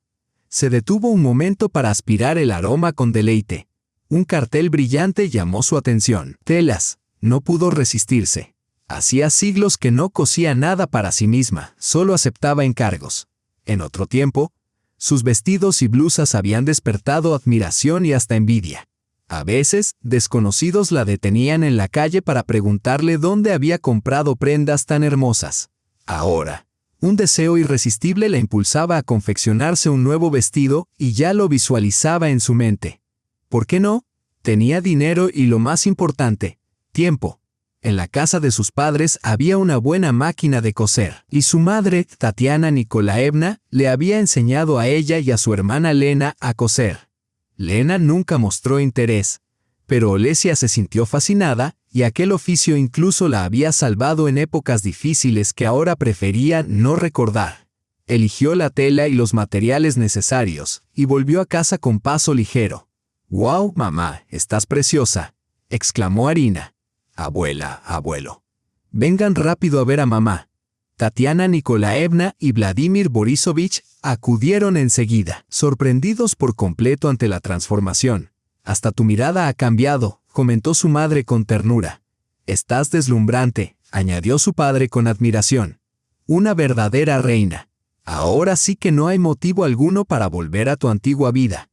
Se detuvo un momento para aspirar el aroma con deleite. Un cartel brillante llamó su atención. Telas. No pudo resistirse. Hacía siglos que no cosía nada para sí misma, solo aceptaba encargos. En otro tiempo, sus vestidos y blusas habían despertado admiración y hasta envidia. A veces, desconocidos la detenían en la calle para preguntarle dónde había comprado prendas tan hermosas. Ahora, un deseo irresistible la impulsaba a confeccionarse un nuevo vestido y ya lo visualizaba en su mente. ¿Por qué no? Tenía dinero y, lo más importante, tiempo. En la casa de sus padres había una buena máquina de coser, y su madre, Tatiana Nikolaevna, le había enseñado a ella y a su hermana Lena a coser. Lena nunca mostró interés, pero Olesia se sintió fascinada, y aquel oficio incluso la había salvado en épocas difíciles que ahora prefería no recordar. Eligió la tela y los materiales necesarios, y volvió a casa con paso ligero. «¡Wow, mamá, estás preciosa!», exclamó Arina. «Abuela, abuelo. Vengan rápido a ver a mamá». Tatiana Nikolaevna y Vladimir Borisovich acudieron enseguida, sorprendidos por completo ante la transformación. «Hasta tu mirada ha cambiado», comentó su madre con ternura. «Estás deslumbrante», añadió su padre con admiración. «Una verdadera reina. Ahora sí que no hay motivo alguno para volver a tu antigua vida.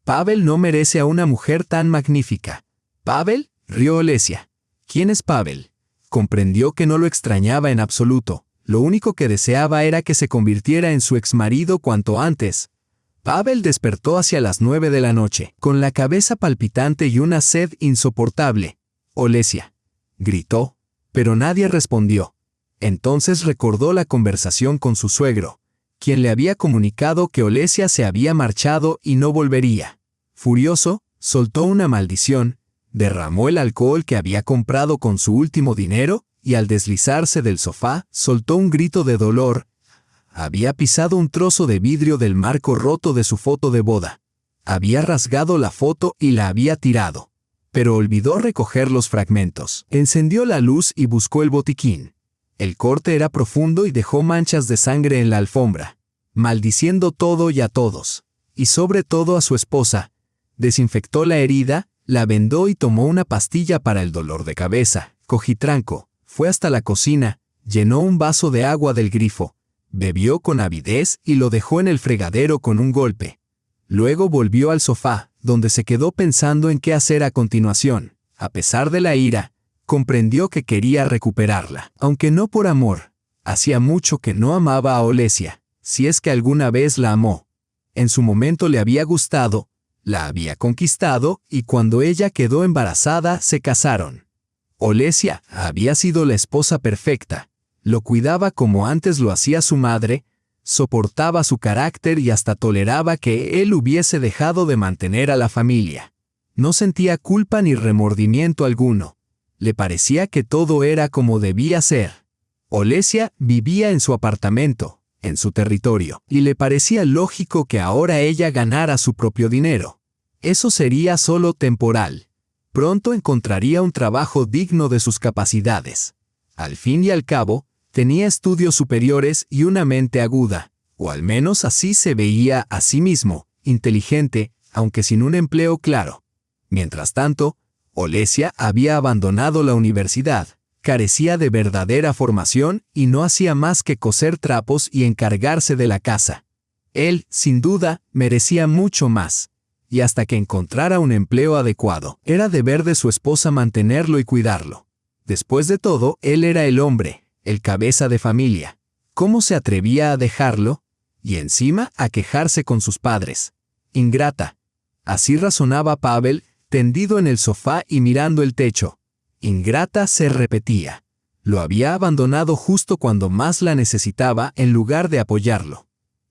Pavel no merece a una mujer tan magnífica». «¿Pavel?», rió Olesia. «¿Quién es Pavel?». Comprendió que no lo extrañaba en absoluto. Lo único que deseaba era que se convirtiera en su exmarido cuanto antes. Pavel despertó hacia las 9 de la noche, con la cabeza palpitante y una sed insoportable. «Olesia», gritó, pero nadie respondió. Entonces recordó la conversación con su suegro, quien le había comunicado que Olesia se había marchado y no volvería. Furioso, soltó una maldición, derramó el alcohol que había comprado con su último dinero, y al deslizarse del sofá, soltó un grito de dolor. Había pisado un trozo de vidrio del marco roto de su foto de boda. Había rasgado la foto y la había tirado. Pero olvidó recoger los fragmentos. Encendió la luz y buscó el botiquín. El corte era profundo y dejó manchas de sangre en la alfombra. Maldiciendo todo y a todos, y sobre todo a su esposa, desinfectó la herida, la vendó y tomó una pastilla para el dolor de cabeza, cojitranco. Fue hasta la cocina, llenó un vaso de agua del grifo, bebió con avidez y lo dejó en el fregadero con un golpe. Luego volvió al sofá, donde se quedó pensando en qué hacer a continuación. A pesar de la ira, comprendió que quería recuperarla, aunque no por amor. Hacía mucho que no amaba a Olesia, si es que alguna vez la amó. En su momento le había gustado, la había conquistado, y cuando ella quedó embarazada se casaron. Olesia había sido la esposa perfecta, lo cuidaba como antes lo hacía su madre, soportaba su carácter y hasta toleraba que él hubiese dejado de mantener a la familia. No sentía culpa ni remordimiento alguno. Le parecía que todo era como debía ser. Olesia vivía en su apartamento, en su territorio, y le parecía lógico que ahora ella ganara su propio dinero. Eso sería solo temporal. Pronto encontraría un trabajo digno de sus capacidades. Al fin y al cabo, tenía estudios superiores y una mente aguda, o al menos así se veía a sí mismo, inteligente, aunque sin un empleo claro. Mientras tanto, Olesia había abandonado la universidad, carecía de verdadera formación y no hacía más que coser trapos y encargarse de la casa. Él, sin duda, merecía mucho más. Y hasta que encontrara un empleo adecuado, era deber de su esposa mantenerlo y cuidarlo. Después de todo, él era el hombre, el cabeza de familia. ¿Cómo se atrevía a dejarlo? Y encima a quejarse con sus padres. Ingrata. Así razonaba Pavel, tendido en el sofá y mirando el techo. Ingrata se repetía. Lo había abandonado justo cuando más la necesitaba en lugar de apoyarlo.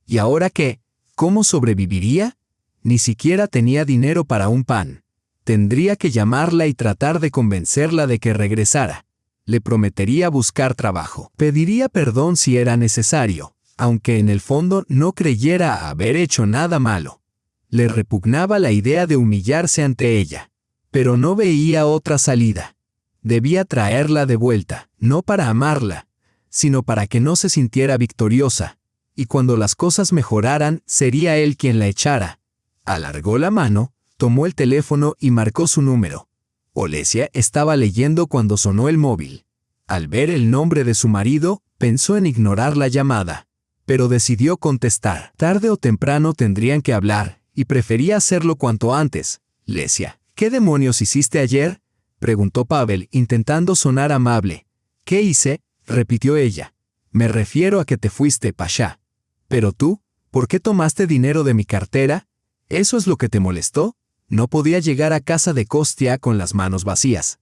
¿Y ahora qué? ¿Cómo sobreviviría? Ni siquiera tenía dinero para un pan. Tendría que llamarla y tratar de convencerla de que regresara. Le prometería buscar trabajo. Pediría perdón si era necesario, aunque en el fondo no creyera haber hecho nada malo. Le repugnaba la idea de humillarse ante ella, pero no veía otra salida. Debía traerla de vuelta, no para amarla, sino para que no se sintiera victoriosa, y cuando las cosas mejoraran, sería él quien la echara. Alargó la mano, tomó el teléfono y marcó su número. Olesia estaba leyendo cuando sonó el móvil. Al ver el nombre de su marido, pensó en ignorar la llamada, pero decidió contestar. Tarde o temprano tendrían que hablar, y prefería hacerlo cuanto antes. Lesia, ¿qué demonios hiciste ayer?, preguntó Pavel, intentando sonar amable. ¿Qué hice?, repitió ella. Me refiero a que te fuiste, Pasha. ¿Pero tú? ¿Por qué tomaste dinero de mi cartera? ¿Eso es lo que te molestó? No podía llegar a casa de Kostia con las manos vacías.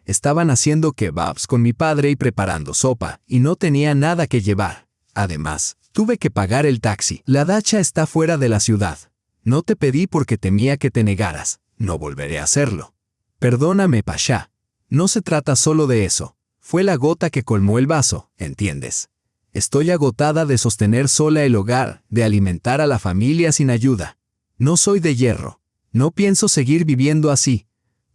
Estaban haciendo kebabs con mi padre y preparando sopa, y no tenía nada que llevar. Además, tuve que pagar el taxi. La dacha está fuera de la ciudad. No te pedí porque temía que te negaras. No volveré a hacerlo. Perdóname, Pasha. No se trata solo de eso. Fue la gota que colmó el vaso, ¿entiendes? Estoy agotada de sostener sola el hogar, de alimentar a la familia sin ayuda. No soy de hierro. No pienso seguir viviendo así.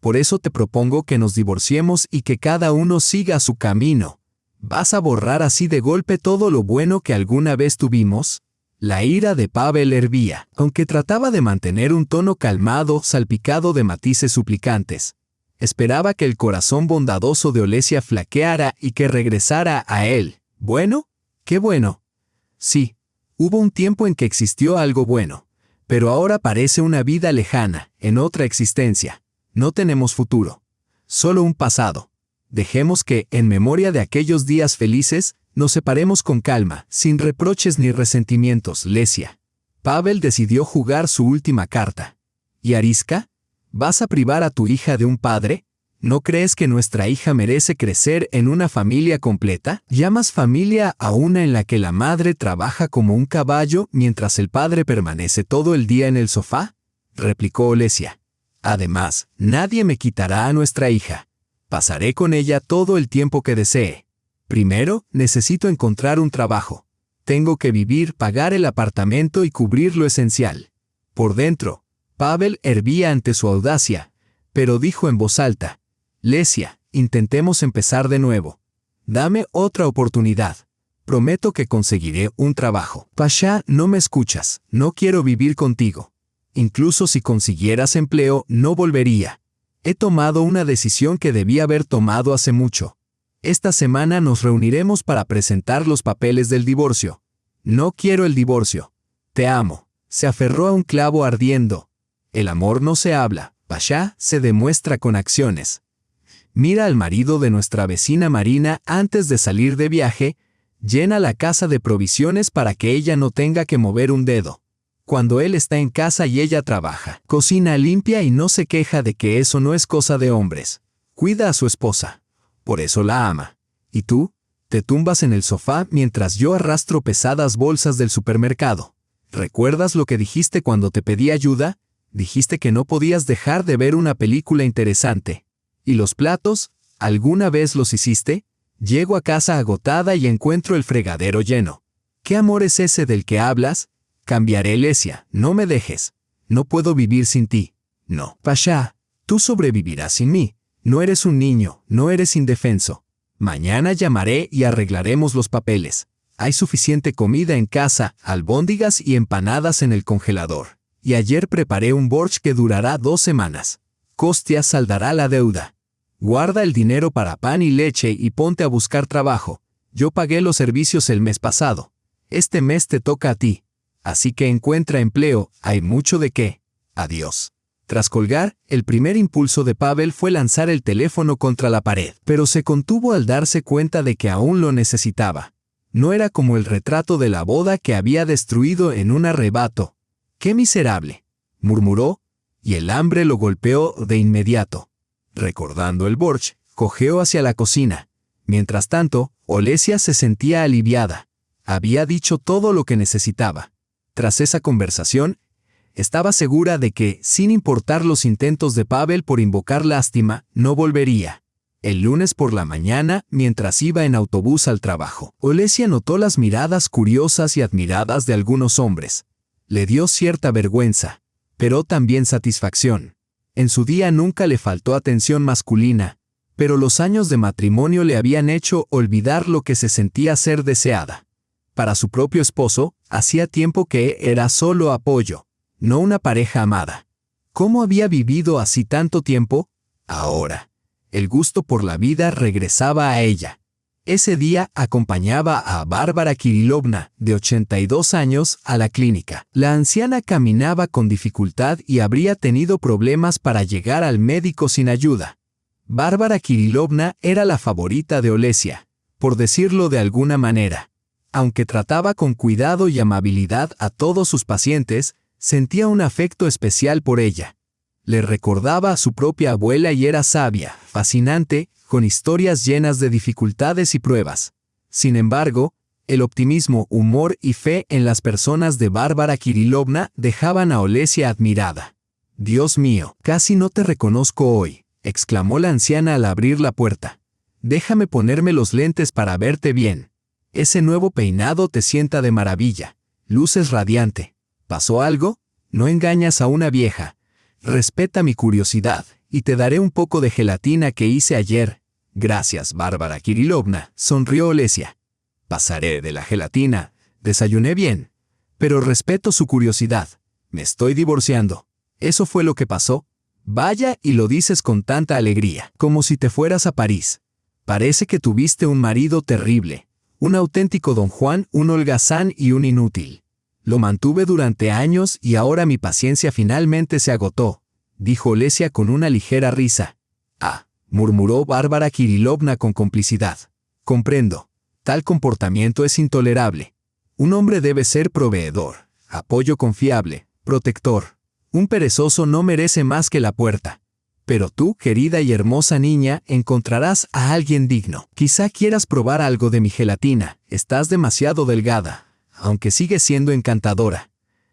Por eso te propongo que nos divorciemos y que cada uno siga su camino. ¿Vas a borrar así de golpe todo lo bueno que alguna vez tuvimos? La ira de Pavel hervía, aunque trataba de mantener un tono calmado, salpicado de matices suplicantes. Esperaba que el corazón bondadoso de Olesia flaqueara y que regresara a él. ¿Bueno? ¿Qué bueno? Sí, hubo un tiempo en que existió algo bueno. Pero ahora parece una vida lejana, en otra existencia. No tenemos futuro. Solo un pasado. Dejemos que, en memoria de aquellos días felices, nos separemos con calma, sin reproches ni resentimientos, Lesia. Pavel decidió jugar su última carta. ¿Y Ariska? ¿Vas a privar a tu hija de un padre? ¿No crees que nuestra hija merece crecer en una familia completa? ¿Llamas familia a una en la que la madre trabaja como un caballo mientras el padre permanece todo el día en el sofá?, replicó Olesia. Además, nadie me quitará a nuestra hija. Pasaré con ella todo el tiempo que desee. Primero, necesito encontrar un trabajo. Tengo que vivir, pagar el apartamento y cubrir lo esencial. Por dentro, Pavel hervía ante su audacia, pero dijo en voz alta: Lesia, intentemos empezar de nuevo. Dame otra oportunidad. Prometo que conseguiré un trabajo. Pasha, no me escuchas. No quiero vivir contigo. Incluso si consiguieras empleo, no volvería. He tomado una decisión que debía haber tomado hace mucho. Esta semana nos reuniremos para presentar los papeles del divorcio. No quiero el divorcio. Te amo. Se aferró a un clavo ardiendo. El amor no se habla, Pasha, se demuestra con acciones. Mira al marido de nuestra vecina Marina antes de salir de viaje, llena la casa de provisiones para que ella no tenga que mover un dedo. Cuando él está en casa y ella trabaja, cocina limpia y no se queja de que eso no es cosa de hombres. Cuida a su esposa. Por eso la ama. ¿Y tú? Te tumbas en el sofá mientras yo arrastro pesadas bolsas del supermercado. ¿Recuerdas lo que dijiste cuando te pedí ayuda? Dijiste que no podías dejar de ver una película interesante. ¿Y los platos? ¿Alguna vez los hiciste? Llego a casa agotada y encuentro el fregadero lleno. ¿Qué amor es ese del que hablas? Cambiaré, Lesia, no me dejes. No puedo vivir sin ti. No, Pasha, tú sobrevivirás sin mí. No eres un niño, no eres indefenso. Mañana llamaré y arreglaremos los papeles. Hay suficiente comida en casa, albóndigas y empanadas en el congelador. Y ayer preparé un borsch que durará 2 semanas. Kostia saldará la deuda. Guarda el dinero para pan y leche y ponte a buscar trabajo. Yo pagué los servicios el mes pasado. Este mes te toca a ti. Así que encuentra empleo, hay mucho de qué. Adiós. Tras colgar, el primer impulso de Pavel fue lanzar el teléfono contra la pared, pero se contuvo al darse cuenta de que aún lo necesitaba. No era como el retrato de la boda que había destruido en un arrebato. ¡Qué miserable!, murmuró, y el hambre lo golpeó de inmediato. Recordando el borsch, cojeó hacia la cocina. Mientras tanto, Olesia se sentía aliviada. Había dicho todo lo que necesitaba. Tras esa conversación, estaba segura de que, sin importar los intentos de Pavel por invocar lástima, no volvería. El lunes por la mañana, mientras iba en autobús al trabajo, Olesia notó las miradas curiosas y admiradas de algunos hombres. Le dio cierta vergüenza, pero también satisfacción. En su día nunca le faltó atención masculina, pero los años de matrimonio le habían hecho olvidar lo que se sentía ser deseada. Para su propio esposo, hacía tiempo que era solo apoyo, no una pareja amada. ¿Cómo había vivido así tanto tiempo? Ahora, el gusto por la vida regresaba a ella. Ese día acompañaba a Bárbara Kirilovna, de 82 años, a la clínica. La anciana caminaba con dificultad y habría tenido problemas para llegar al médico sin ayuda. Bárbara Kirilovna era la favorita de Olesia, por decirlo de alguna manera. Aunque trataba con cuidado y amabilidad a todos sus pacientes, sentía un afecto especial por ella. Le recordaba a su propia abuela y era sabia, fascinante, con historias llenas de dificultades y pruebas. Sin embargo, el optimismo, humor y fe en las personas de Bárbara Kirilovna dejaban a Olesia admirada. «Dios mío, casi no te reconozco hoy», exclamó la anciana al abrir la puerta. «Déjame ponerme los lentes para verte bien. Ese nuevo peinado te sienta de maravilla. Luces radiante. ¿Pasó algo? No engañas a una vieja. Respeta mi curiosidad, y te daré un poco de gelatina que hice ayer». «Gracias, Bárbara Kirilovna», sonrió Olesia. «Pasaré de la gelatina. Desayuné bien. Pero respeto su curiosidad. Me estoy divorciando». «¿Eso fue lo que pasó? Vaya, y lo dices con tanta alegría, como si te fueras a París. Parece que tuviste un marido terrible. Un auténtico don Juan, un holgazán y un inútil. Lo mantuve durante años y ahora mi paciencia finalmente se agotó», dijo Olesia con una ligera risa. «Ah», murmuró Bárbara Kirilovna con complicidad. «Comprendo. Tal comportamiento es intolerable. Un hombre debe ser proveedor, apoyo confiable, protector. Un perezoso no merece más que la puerta. Pero tú, querida y hermosa niña, encontrarás a alguien digno. Quizá quieras probar algo de mi gelatina. Estás demasiado delgada, aunque sigues siendo encantadora.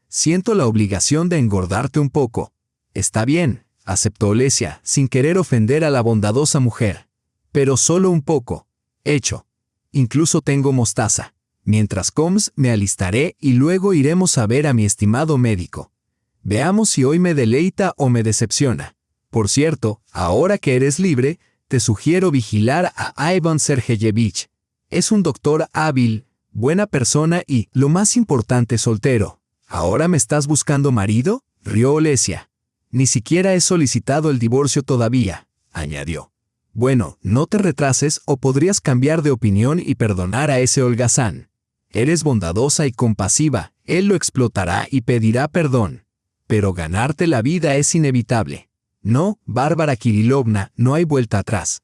Siento la obligación de engordarte un poco». «Está bien», aceptó Olesia, sin querer ofender a la bondadosa mujer. «Pero solo un poco. Hecho. Incluso tengo mostaza. Mientras comes, me alistaré y luego iremos a ver a mi estimado médico. Veamos si hoy me deleita o me decepciona. Por cierto, ahora que eres libre, te sugiero vigilar a Ivan Sergeyevich. Es un doctor hábil, buena persona y, lo más importante, soltero». «¿Ahora me estás buscando marido?», rió Olesia. «Ni siquiera he solicitado el divorcio todavía», añadió. «Bueno, no te retrases o podrías cambiar de opinión y perdonar a ese holgazán. Eres bondadosa y compasiva, él lo explotará y pedirá perdón. Pero ganarte la vida es inevitable. No, Bárbara Kirilovna, no hay vuelta atrás.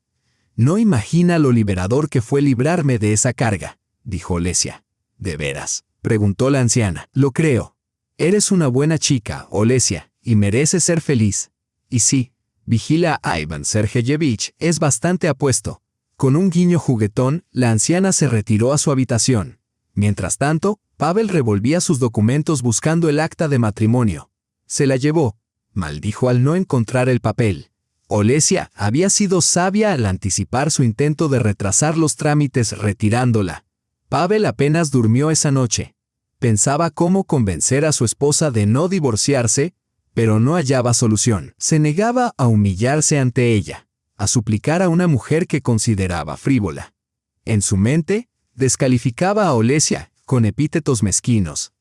No imagina lo liberador que fue librarme de esa carga», dijo Olesia. «¿De veras?», preguntó la anciana. «Lo creo. Eres una buena chica, Olesia, y mereces ser feliz. Y sí, vigila a Ivan Sergeyevich, es bastante apuesto». Con un guiño juguetón, la anciana se retiró a su habitación. Mientras tanto, Pavel revolvía sus documentos buscando el acta de matrimonio. Se la llevó, maldijo al no encontrar el papel. Olesia había sido sabia al anticipar su intento de retrasar los trámites retirándola. Pavel apenas durmió esa noche. Pensaba cómo convencer a su esposa de no divorciarse, pero no hallaba solución. Se negaba a humillarse ante ella, a suplicar a una mujer que consideraba frívola. En su mente, descalificaba a Olesia con epítetos mezquinos,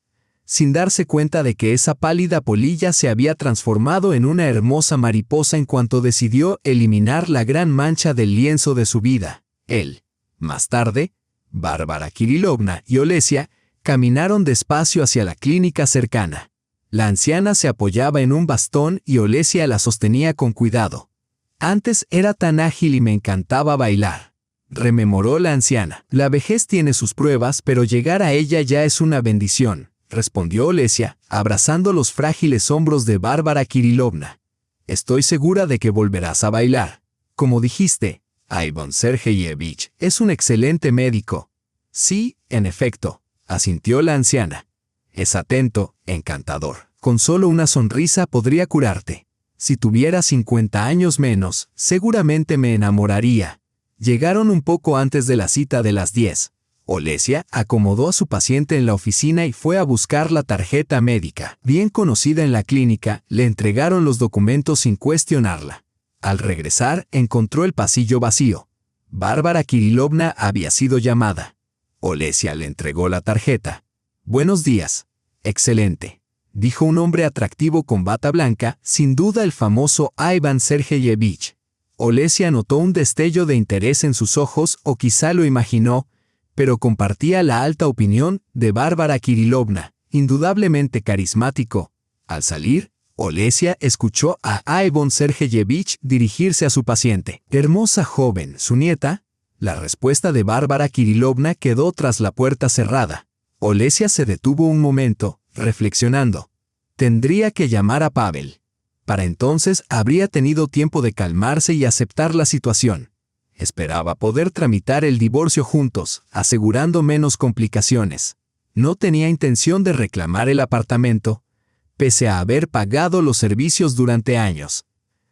sin darse cuenta de que esa pálida polilla se había transformado en una hermosa mariposa en cuanto decidió eliminar la gran mancha del lienzo de su vida. Él, más tarde, Bárbara Kirílovna y Olesia caminaron despacio hacia la clínica cercana. La anciana se apoyaba en un bastón y Olesia la sostenía con cuidado. Antes era tan ágil y me encantaba bailar, rememoró la anciana. La vejez tiene sus pruebas, pero llegar a ella ya es una bendición, respondió Olesia, abrazando los frágiles hombros de Bárbara Kirílovna. Estoy segura de que volverás a bailar. Como dijiste, Ivan Sergeyevich es un excelente médico. Sí, en efecto, asintió la anciana. Es atento, encantador. Con solo una sonrisa podría curarte. Si tuviera 50 años menos, seguramente me enamoraría. Llegaron un poco antes de la cita de las 10. Olesia acomodó a su paciente en la oficina y fue a buscar la tarjeta médica. Bien conocida en la clínica, le entregaron los documentos sin cuestionarla. Al regresar, encontró el pasillo vacío. Bárbara Kirílovna había sido llamada. Olesia le entregó la tarjeta. Buenos días. Excelente, dijo un hombre atractivo con bata blanca, sin duda el famoso Ivan Sergeyevich. Olesia notó un destello de interés en sus ojos, o quizá lo imaginó, pero compartía la alta opinión de Bárbara Kirílovna, indudablemente carismático. Al salir, Olesia escuchó a Ivan Sergeyevich dirigirse a su paciente. Hermosa joven, su nieta. La respuesta de Bárbara Kirílovna quedó tras la puerta cerrada. Olesia se detuvo un momento, reflexionando. Tendría que llamar a Pavel. Para entonces habría tenido tiempo de calmarse y aceptar la situación. Esperaba poder tramitar el divorcio juntos, asegurando menos complicaciones. No tenía intención de reclamar el apartamento, pese a haber pagado los servicios durante años.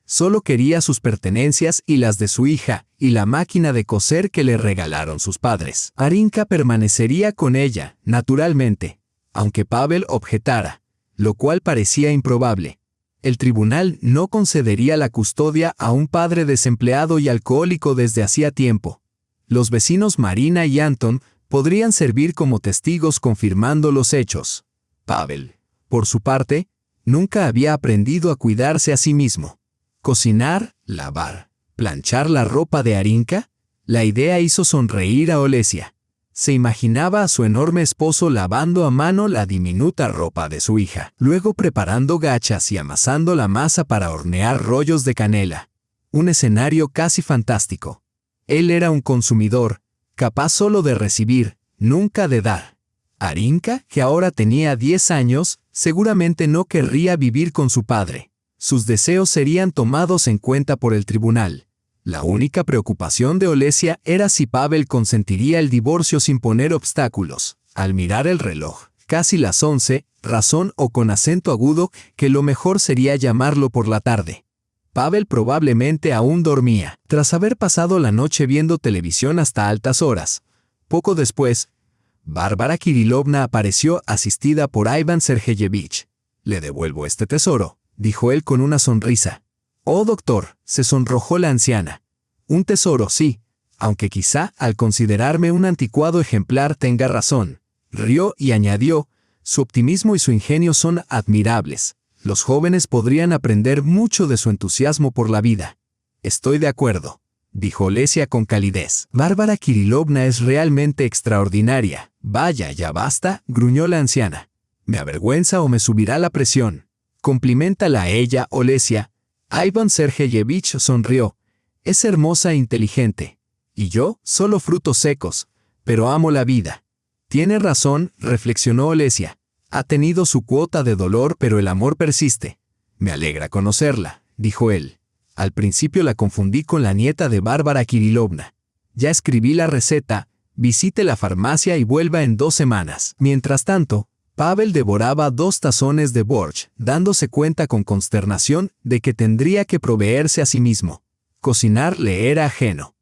Solo quería sus pertenencias y las de su hija, y la máquina de coser que le regalaron sus padres. Arinka permanecería con ella, naturalmente, aunque Pavel objetara, lo cual parecía improbable. El tribunal no concedería la custodia a un padre desempleado y alcohólico desde hacía tiempo. Los vecinos Marina y Anton podrían servir como testigos confirmando los hechos. Pavel, por su parte, nunca había aprendido a cuidarse a sí mismo. Cocinar, lavar, planchar la ropa de Arinka, la idea hizo sonreír a Olesia. Se imaginaba a su enorme esposo lavando a mano la diminuta ropa de su hija, luego preparando gachas y amasando la masa para hornear rollos de canela. Un escenario casi fantástico. Él era un consumidor, capaz solo de recibir, nunca de dar. Arinka, que ahora tenía 10 años, seguramente no querría vivir con su padre. Sus deseos serían tomados en cuenta por el tribunal. La única preocupación de Olesia era si Pavel consentiría el divorcio sin poner obstáculos. Al mirar el reloj, casi las 11, razón o con acento agudo que lo mejor sería llamarlo por la tarde. Pavel probablemente aún dormía, tras haber pasado la noche viendo televisión hasta altas horas. Poco después, Bárbara Kirílovna apareció asistida por Ivan Sergeyevich. «Le devuelvo este tesoro», dijo él con una sonrisa. «Oh, doctor», se sonrojó la anciana. «Un tesoro, sí, aunque quizá al considerarme un anticuado ejemplar tenga razón». Rió y añadió, «Su optimismo y su ingenio son admirables. Los jóvenes podrían aprender mucho de su entusiasmo por la vida». «Estoy de acuerdo», dijo Olesia con calidez. «Bárbara Kirílovna es realmente extraordinaria». «Vaya, ya basta», gruñó la anciana. «Me avergüenza o me subirá la presión». «Compliméntala a ella, Olesia». Ivan Sergeyevich sonrió. «Es hermosa e inteligente. Y yo, solo frutos secos. Pero amo la vida». «Tiene razón», reflexionó Olesia. «Ha tenido su cuota de dolor, pero el amor persiste». «Me alegra conocerla», dijo él. «Al principio la confundí con la nieta de Bárbara Kirílovna. Ya escribí la receta, visite la farmacia y vuelva en 2 semanas. Mientras tanto, Pavel devoraba 2 tazones de borsch, dándose cuenta con consternación de que tendría que proveerse a sí mismo. Cocinar le era ajeno.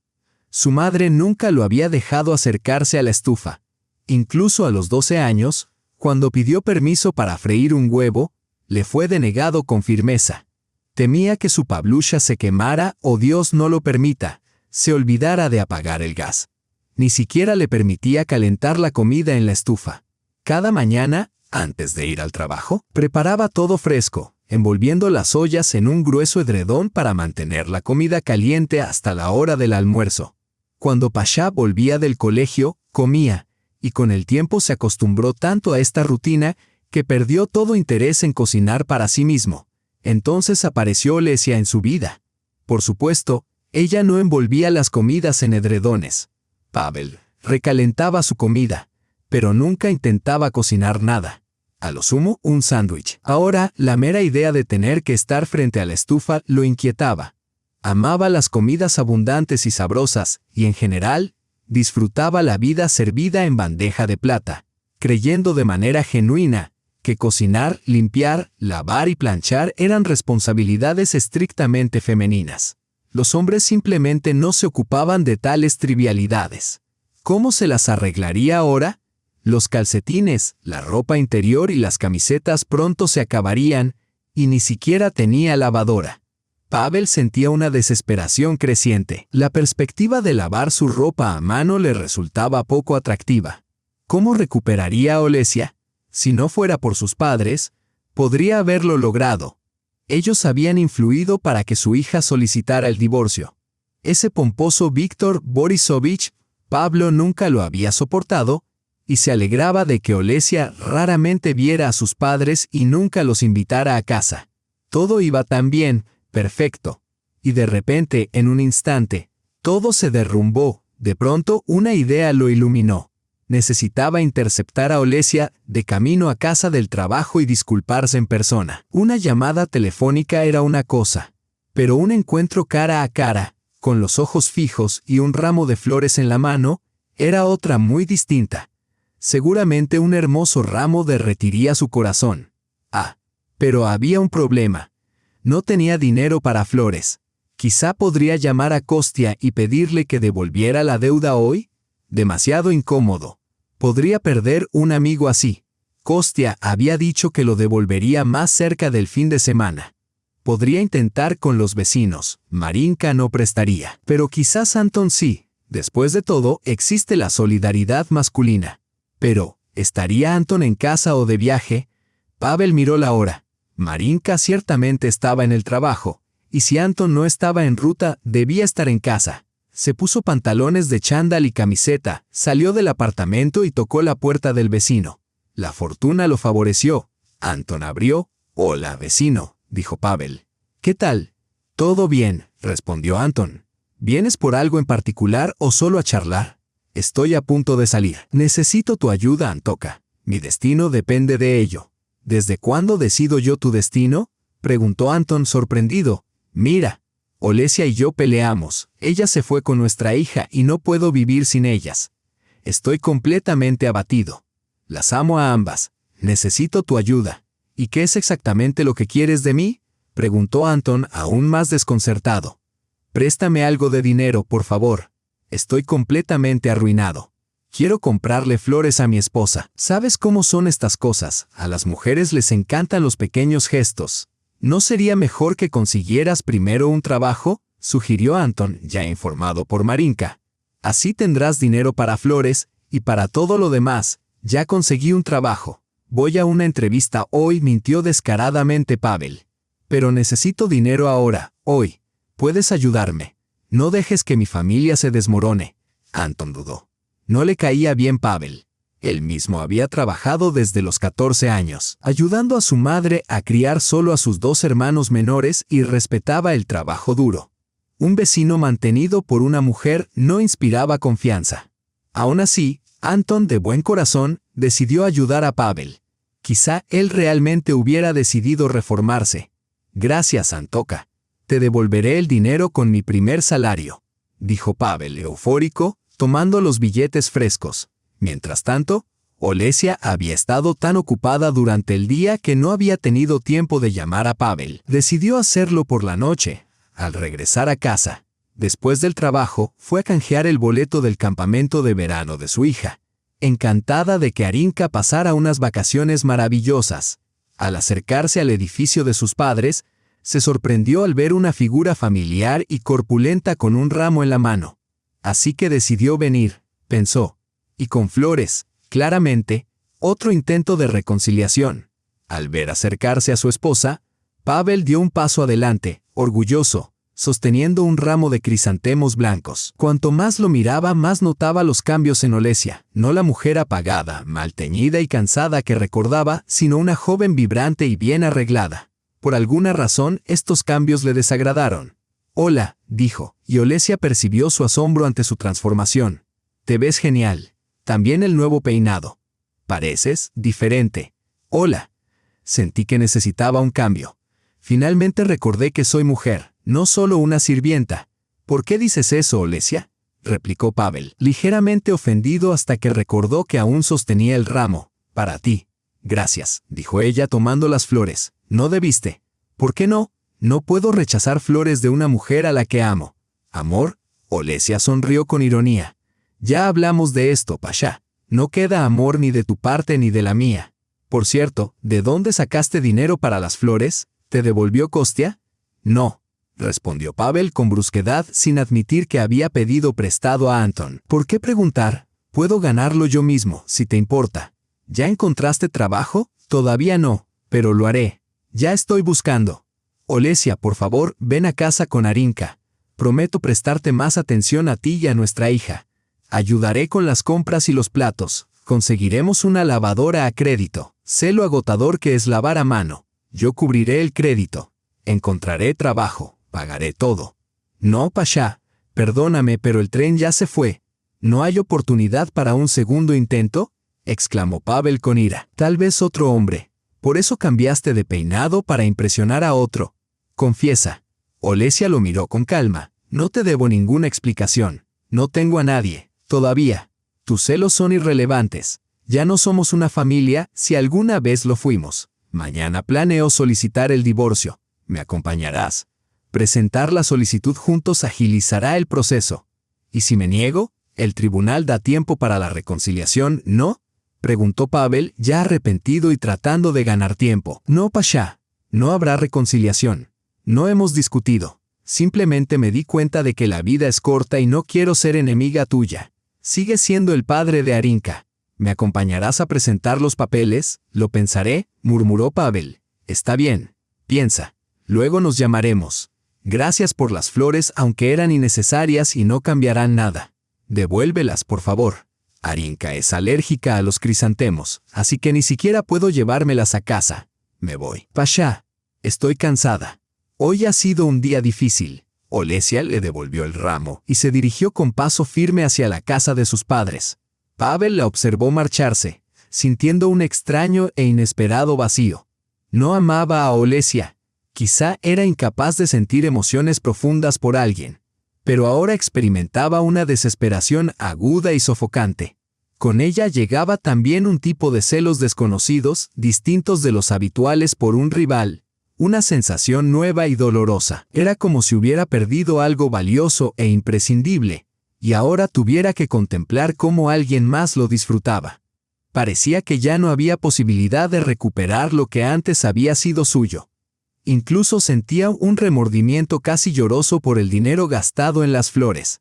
Su madre nunca lo había dejado acercarse a la estufa. Incluso a los 12 años, cuando pidió permiso para freír un huevo, le fue denegado con firmeza. Temía que su Pavlusha se quemara o, Dios no lo permita, se olvidara de apagar el gas. Ni siquiera le permitía calentar la comida en la estufa. Cada mañana, antes de ir al trabajo, preparaba todo fresco, envolviendo las ollas en un grueso edredón para mantener la comida caliente hasta la hora del almuerzo. Cuando Pasha volvía del colegio, comía, y con el tiempo se acostumbró tanto a esta rutina que perdió todo interés en cocinar para sí mismo. Entonces apareció Olesia en su vida. Por supuesto, ella no envolvía las comidas en edredones. Pavel recalentaba su comida, pero nunca intentaba cocinar nada. A lo sumo, un sándwich. Ahora, la mera idea de tener que estar frente a la estufa lo inquietaba. Amaba las comidas abundantes y sabrosas, y en general, disfrutaba la vida servida en bandeja de plata, creyendo de manera genuina que cocinar, limpiar, lavar y planchar eran responsabilidades estrictamente femeninas. Los hombres simplemente no se ocupaban de tales trivialidades. ¿Cómo se las arreglaría ahora? Los calcetines, la ropa interior y las camisetas pronto se acabarían, y ni siquiera tenía lavadora. Pavel sentía una desesperación creciente. La perspectiva de lavar su ropa a mano le resultaba poco atractiva. ¿Cómo recuperaría a Olesia? Si no fuera por sus padres, podría haberlo logrado. Ellos habían influido para que su hija solicitara el divorcio. Ese pomposo Víctor Borisovich, Pablo nunca lo había soportado, y se alegraba de que Olesia raramente viera a sus padres y nunca los invitara a casa. Todo iba tan bien, perfecto. Y de repente, en un instante, todo se derrumbó. De pronto, una idea lo iluminó. Necesitaba interceptar a Olesia de camino a casa del trabajo y disculparse en persona. Una llamada telefónica era una cosa, pero un encuentro cara a cara, con los ojos fijos y un ramo de flores en la mano, era otra muy distinta. Seguramente un hermoso ramo derretiría su corazón. Pero había un problema. No tenía dinero para flores. Quizá podría llamar a Kostia y pedirle que devolviera la deuda hoy. Demasiado incómodo. Podría perder un amigo así. Kostia había dicho que lo devolvería más cerca del fin de semana. Podría intentar con los vecinos. Marinka no prestaría. Pero quizás Anton sí. Después de todo, existe la solidaridad masculina. Pero, ¿estaría Anton en casa o de viaje? Pavel miró la hora. Marinka ciertamente estaba en el trabajo, y si Anton no estaba en ruta, debía estar en casa. Se puso pantalones de chándal y camiseta, salió del apartamento y tocó la puerta del vecino. La fortuna lo favoreció. Anton abrió. «Hola, vecino», dijo Pavel. «¿Qué tal?» «Todo bien», respondió Anton. «¿Vienes por algo en particular o solo a charlar?» «Estoy a punto de salir. Necesito tu ayuda, Antoka. Mi destino depende de ello». «¿Desde cuándo decido yo tu destino?», preguntó Anton sorprendido. «Mira, Olesia y yo peleamos. Ella se fue con nuestra hija y no puedo vivir sin ellas. Estoy completamente abatido. Las amo a ambas. Necesito tu ayuda». «¿Y qué es exactamente lo que quieres de mí?», preguntó Anton aún más desconcertado. «Préstame algo de dinero, por favor. Estoy completamente arruinado. Quiero comprarle flores a mi esposa. ¿Sabes cómo son estas cosas? A las mujeres les encantan los pequeños gestos. ¿No sería mejor que consiguieras primero un trabajo?», sugirió Anton, ya informado por Marinka. «Así tendrás dinero para flores y para todo lo demás. Ya conseguí un trabajo. Voy a una entrevista hoy», mintió descaradamente Pavel. «Pero necesito dinero ahora, hoy. ¿Puedes ayudarme? No dejes que mi familia se desmorone». Anton dudó. No le caía bien Pavel. Él mismo había trabajado desde los 14 años, ayudando a su madre a criar solo a sus 2 hermanos menores y respetaba el trabajo duro. Un vecino mantenido por una mujer no inspiraba confianza. Aún así, Anton, de buen corazón, decidió ayudar a Pavel. Quizá él realmente hubiera decidido reformarse. «Gracias, Antoka. Te devolveré el dinero con mi primer salario», dijo Pavel eufórico, tomando los billetes frescos. Mientras tanto, Olesia había estado tan ocupada durante el día que no había tenido tiempo de llamar a Pavel. Decidió hacerlo por la noche, al regresar a casa. Después del trabajo, fue a canjear el boleto del campamento de verano de su hija, encantada de que Arinka pasara unas vacaciones maravillosas. Al acercarse al edificio de sus padres, se sorprendió al ver una figura familiar y corpulenta con un ramo en la mano. Así que decidió venir, pensó, y con flores. Claramente, otro intento de reconciliación. Al ver acercarse a su esposa, Pavel dio un paso adelante, orgulloso, sosteniendo un ramo de crisantemos blancos. Cuanto más lo miraba, más notaba los cambios en Olesia, no la mujer apagada, mal teñida y cansada que recordaba, sino una joven vibrante y bien arreglada. Por alguna razón, estos cambios le desagradaron. «Hola», dijo, y Olesia percibió su asombro ante su transformación. «Te ves genial. También el nuevo peinado. Pareces diferente. Hola». Sentí que necesitaba un cambio. Finalmente recordé que soy mujer, no solo una sirvienta. «¿Por qué dices eso, Olesia?», replicó Pavel, ligeramente ofendido hasta que recordó que aún sostenía el ramo. «Para ti». «Gracias», dijo ella tomando las flores. «No debiste». «¿Por qué no? No puedo rechazar flores de una mujer a la que amo». «¿Amor?», Olesia sonrió con ironía. «Ya hablamos de esto, Pasha. No queda amor ni de tu parte ni de la mía. Por cierto, ¿de dónde sacaste dinero para las flores? ¿Te devolvió Kostia?». «No», respondió Pavel con brusquedad sin admitir que había pedido prestado a Anton. «¿Por qué preguntar? Puedo ganarlo yo mismo, si te importa». «¿Ya encontraste trabajo?». «Todavía no, pero lo haré. Ya estoy buscando». «Olesia, por favor, ven a casa con Arinka. Prometo prestarte más atención a ti y a nuestra hija. Ayudaré con las compras y los platos. Conseguiremos una lavadora a crédito. Sé lo agotador que es lavar a mano. Yo cubriré el crédito. Encontraré trabajo. Pagaré todo». «No, Pasha. Perdóname, pero el tren ya se fue. ¿No hay oportunidad para un segundo intento?», exclamó Pavel con ira. «Tal vez otro hombre. Por eso cambiaste de peinado para impresionar a otro. Confiesa». Olesia lo miró con calma. «No te debo ninguna explicación. No tengo a nadie. Todavía. Tus celos son irrelevantes. Ya no somos una familia, si alguna vez lo fuimos. Mañana planeo solicitar el divorcio. ¿Me acompañarás? Presentar la solicitud juntos agilizará el proceso. ¿Y si me niego? ¿El tribunal da tiempo para la reconciliación, no?», preguntó Pavel, ya arrepentido y tratando de ganar tiempo. «No, Pasha. No habrá reconciliación. No hemos discutido. Simplemente me di cuenta de que la vida es corta y no quiero ser enemiga tuya. Sigues siendo el padre de Arinka. ¿Me acompañarás a presentar los papeles? Lo pensaré», murmuró Pavel. «Está bien. Piensa. Luego nos llamaremos. Gracias por las flores, aunque eran innecesarias y no cambiarán nada. Devuélvelas, por favor. Arinka es alérgica a los crisantemos, así que ni siquiera puedo llevármelas a casa. Me voy». «Pasha, estoy cansada. Hoy ha sido un día difícil». Olesia le devolvió el ramo y se dirigió con paso firme hacia la casa de sus padres. Pavel la observó marcharse, sintiendo un extraño e inesperado vacío. No amaba a Olesia. Quizá era incapaz de sentir emociones profundas por alguien, pero ahora experimentaba una desesperación aguda y sofocante. Con ella llegaba también un tipo de celos desconocidos, distintos de los habituales por un rival. Una sensación nueva y dolorosa. Era como si hubiera perdido algo valioso e imprescindible, y ahora tuviera que contemplar cómo alguien más lo disfrutaba. Parecía que ya no había posibilidad de recuperar lo que antes había sido suyo. Incluso sentía un remordimiento casi lloroso por el dinero gastado en las flores.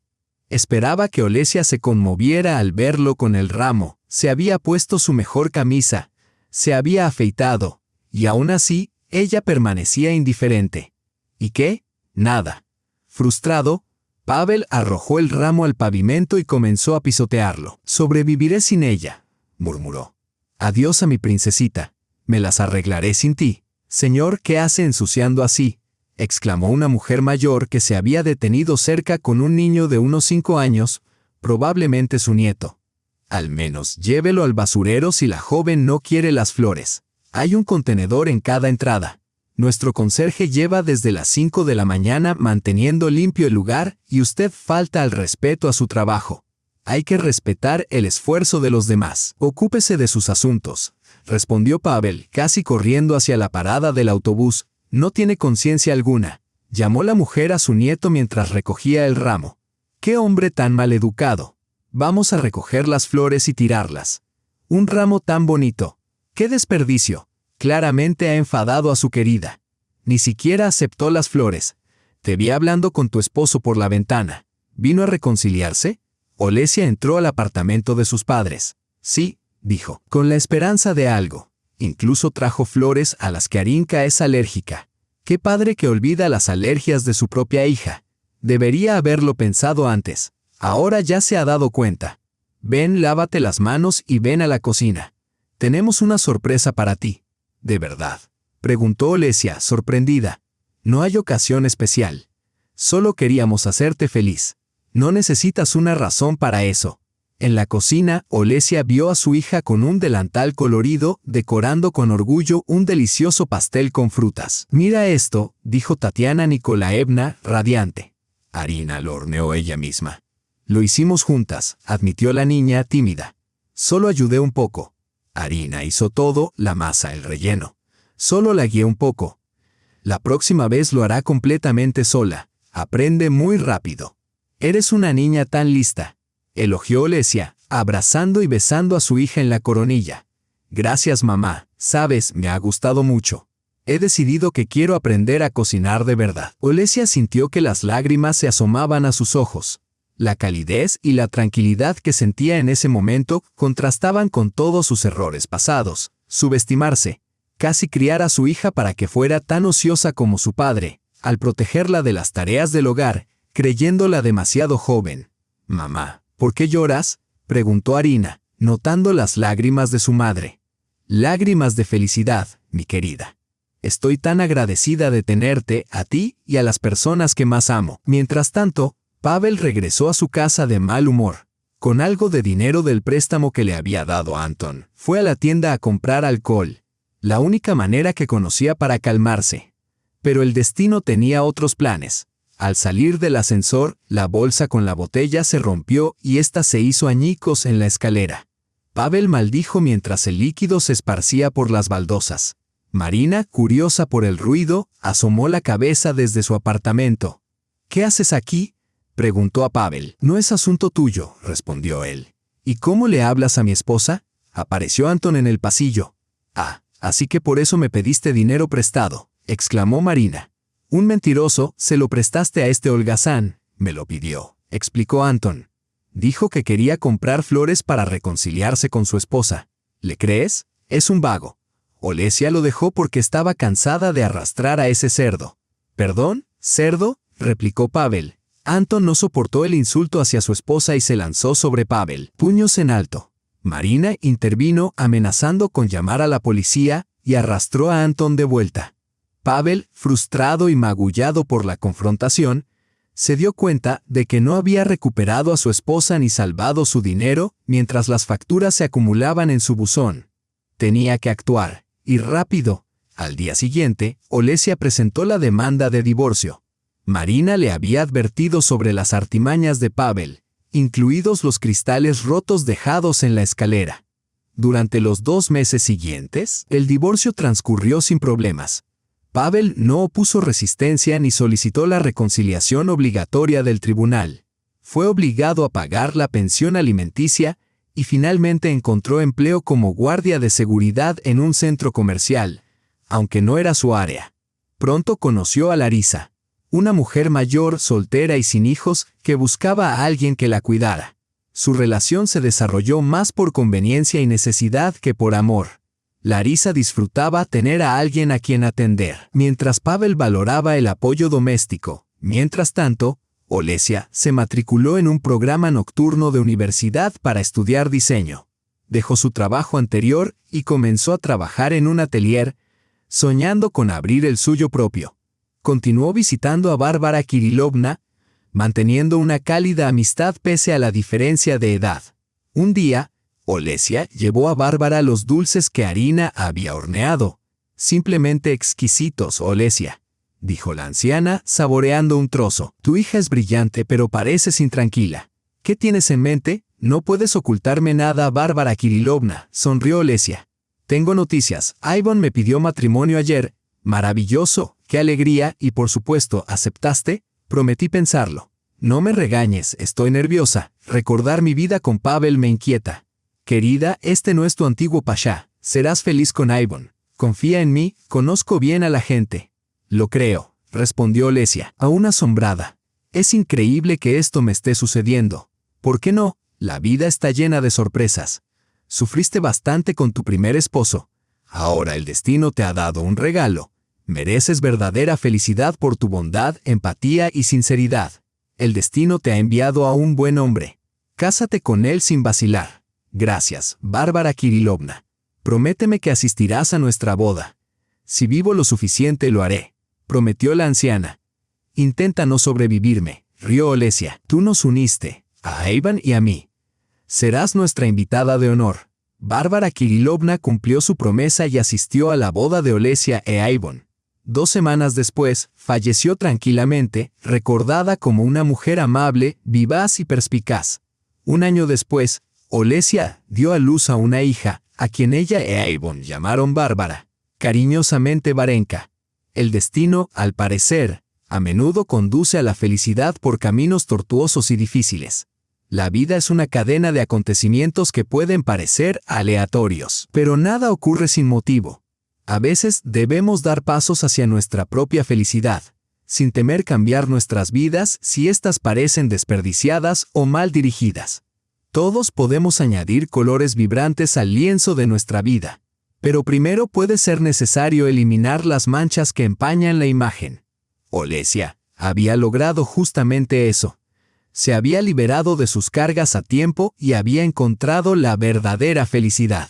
Esperaba que Olesia se conmoviera al verlo con el ramo. Se había puesto su mejor camisa, se había afeitado, y aún así, ella permanecía indiferente. ¿Y qué? Nada. Frustrado, Pavel arrojó el ramo al pavimento y comenzó a pisotearlo. «Sobreviviré sin ella», murmuró. «Adiós a mi princesita. Me las arreglaré sin ti». «Señor, ¿qué hace ensuciando así?», exclamó una mujer mayor que se había detenido cerca con un niño de unos 5 años, probablemente su nieto. «Al menos llévelo al basurero si la joven no quiere las flores. Hay un contenedor en cada entrada. Nuestro conserje lleva desde las 5 de la mañana manteniendo limpio el lugar y usted falta al respeto a su trabajo». Hay que respetar el esfuerzo de los demás. Ocúpese de sus asuntos, respondió Pavel, casi corriendo hacia la parada del autobús. No tiene conciencia alguna. Llamó la mujer a su nieto mientras recogía el ramo. ¡Qué hombre tan maleducado! Vamos a recoger las flores y tirarlas. Un ramo tan bonito. ¡Qué desperdicio! Claramente ha enfadado a su querida. Ni siquiera aceptó las flores. Te vi hablando con tu esposo por la ventana. ¿Vino a reconciliarse? Olesia entró al apartamento de sus padres. Sí, dijo, con la esperanza de algo. Incluso trajo flores a las que Arinka es alérgica. Qué padre que olvida las alergias de su propia hija. Debería haberlo pensado antes. Ahora ya se ha dado cuenta. Ven, lávate las manos y ven a la cocina. Tenemos una sorpresa para ti. ¿De verdad?, preguntó Olesia, sorprendida. No hay ocasión especial. Solo queríamos hacerte feliz. No necesitas una razón para eso. En la cocina, Olesia vio a su hija con un delantal colorido, decorando con orgullo un delicioso pastel con frutas. Mira esto, dijo Tatiana Nikolaevna, radiante. Arina lo horneó ella misma. Lo hicimos juntas, admitió la niña, tímida. Solo ayudé un poco. Arina hizo todo, la masa, el relleno. Solo la guié un poco. La próxima vez lo hará completamente sola. Aprende muy rápido. Eres una niña tan lista, elogió Olesia, abrazando y besando a su hija en la coronilla. Gracias, mamá. Sabes, me ha gustado mucho. He decidido que quiero aprender a cocinar de verdad. Olesia sintió que las lágrimas se asomaban a sus ojos. La calidez y la tranquilidad que sentía en ese momento contrastaban con todos sus errores pasados. Subestimarse, casi criar a su hija para que fuera tan ociosa como su padre, al protegerla de las tareas del hogar, creyéndola demasiado joven. Mamá, ¿por qué lloras?, preguntó Arina, notando las lágrimas de su madre. Lágrimas de felicidad, mi querida. Estoy tan agradecida de tenerte, a ti y a las personas que más amo. Mientras tanto, Pavel regresó a su casa de mal humor. Con algo de dinero del préstamo que le había dado Anton, fue a la tienda a comprar alcohol, la única manera que conocía para calmarse. Pero el destino tenía otros planes. Al salir del ascensor, la bolsa con la botella se rompió y ésta se hizo añicos en la escalera. Pavel maldijo mientras el líquido se esparcía por las baldosas. Marina, curiosa por el ruido, asomó la cabeza desde su apartamento. ¿Qué haces aquí?, preguntó a Pavel. No es asunto tuyo, respondió él. ¿Y cómo le hablas a mi esposa? Apareció Anton en el pasillo. Ah, así que por eso me pediste dinero prestado, exclamó Marina. Un mentiroso, se lo prestaste a este holgazán. Me lo pidió, explicó Anton. Dijo que quería comprar flores para reconciliarse con su esposa. ¿Le crees? Es un vago. Olesia lo dejó porque estaba cansada de arrastrar a ese cerdo. ¿Perdón, cerdo?, replicó Pavel. Anton no soportó el insulto hacia su esposa y se lanzó sobre Pavel, puños en alto. Marina intervino amenazando con llamar a la policía y arrastró a Anton de vuelta. Pavel, frustrado y magullado por la confrontación, se dio cuenta de que no había recuperado a su esposa ni salvado su dinero mientras las facturas se acumulaban en su buzón. Tenía que actuar, y rápido. Al día siguiente, Olesia presentó la demanda de divorcio. Marina le había advertido sobre las artimañas de Pavel, incluidos los cristales rotos dejados en la escalera. Durante los 2 meses siguientes, el divorcio transcurrió sin problemas. Pavel no opuso resistencia ni solicitó la reconciliación obligatoria del tribunal. Fue obligado a pagar la pensión alimenticia y finalmente encontró empleo como guardia de seguridad en un centro comercial, aunque no era su área. Pronto conoció a Larisa, una mujer mayor, soltera y sin hijos, que buscaba a alguien que la cuidara. Su relación se desarrolló más por conveniencia y necesidad que por amor. Larisa disfrutaba tener a alguien a quien atender, mientras Pavel valoraba el apoyo doméstico. Mientras tanto, Olesia se matriculó en un programa nocturno de universidad para estudiar diseño. Dejó su trabajo anterior y comenzó a trabajar en un atelier, soñando con abrir el suyo propio. Continuó visitando a Bárbara Kirilovna, manteniendo una cálida amistad pese a la diferencia de edad. Un día, Olesia llevó a Bárbara los dulces que Arina había horneado. Simplemente exquisitos, Olesia, dijo la anciana, saboreando un trozo. Tu hija es brillante, pero pareces intranquila. ¿Qué tienes en mente?, No puedes ocultarme nada, Bárbara Kirilovna, sonrió Olesia. Tengo noticias. Ivan me pidió matrimonio ayer. Maravilloso, qué alegría, y por supuesto, ¿aceptaste? Prometí pensarlo. No me regañes, estoy nerviosa. Recordar mi vida con Pavel me inquieta. Querida, este no es tu antiguo pasha. Serás feliz con Ivan. Confía en mí, conozco bien a la gente. Lo creo, respondió Olesia, aún asombrada. Es increíble que esto me esté sucediendo. ¿Por qué no? La vida está llena de sorpresas. Sufriste bastante con tu primer esposo. Ahora el destino te ha dado un regalo. Mereces verdadera felicidad por tu bondad, empatía y sinceridad. El destino te ha enviado a un buen hombre. Cásate con él sin vacilar. Gracias, Bárbara Kirilovna. Prométeme que asistirás a nuestra boda. Si vivo lo suficiente lo haré, prometió la anciana. Intenta no sobrevivirme, rió Olesia. Tú nos uniste, a Ivan y a mí. Serás nuestra invitada de honor. Bárbara Kirilovna cumplió su promesa y asistió a la boda de Olesia e Ivan. 2 semanas después, falleció tranquilamente, recordada como una mujer amable, vivaz y perspicaz. 1 año después, Olesia dio a luz a una hija, a quien ella e Ivan llamaron Bárbara, cariñosamente Varenka. El destino, al parecer, a menudo conduce a la felicidad por caminos tortuosos y difíciles. La vida es una cadena de acontecimientos que pueden parecer aleatorios, pero nada ocurre sin motivo. A veces debemos dar pasos hacia nuestra propia felicidad, sin temer cambiar nuestras vidas si éstas parecen desperdiciadas o mal dirigidas. Todos podemos añadir colores vibrantes al lienzo de nuestra vida, pero primero puede ser necesario eliminar las manchas que empañan la imagen. Olesia había logrado justamente eso. Se había liberado de sus cargas a tiempo y había encontrado la verdadera felicidad.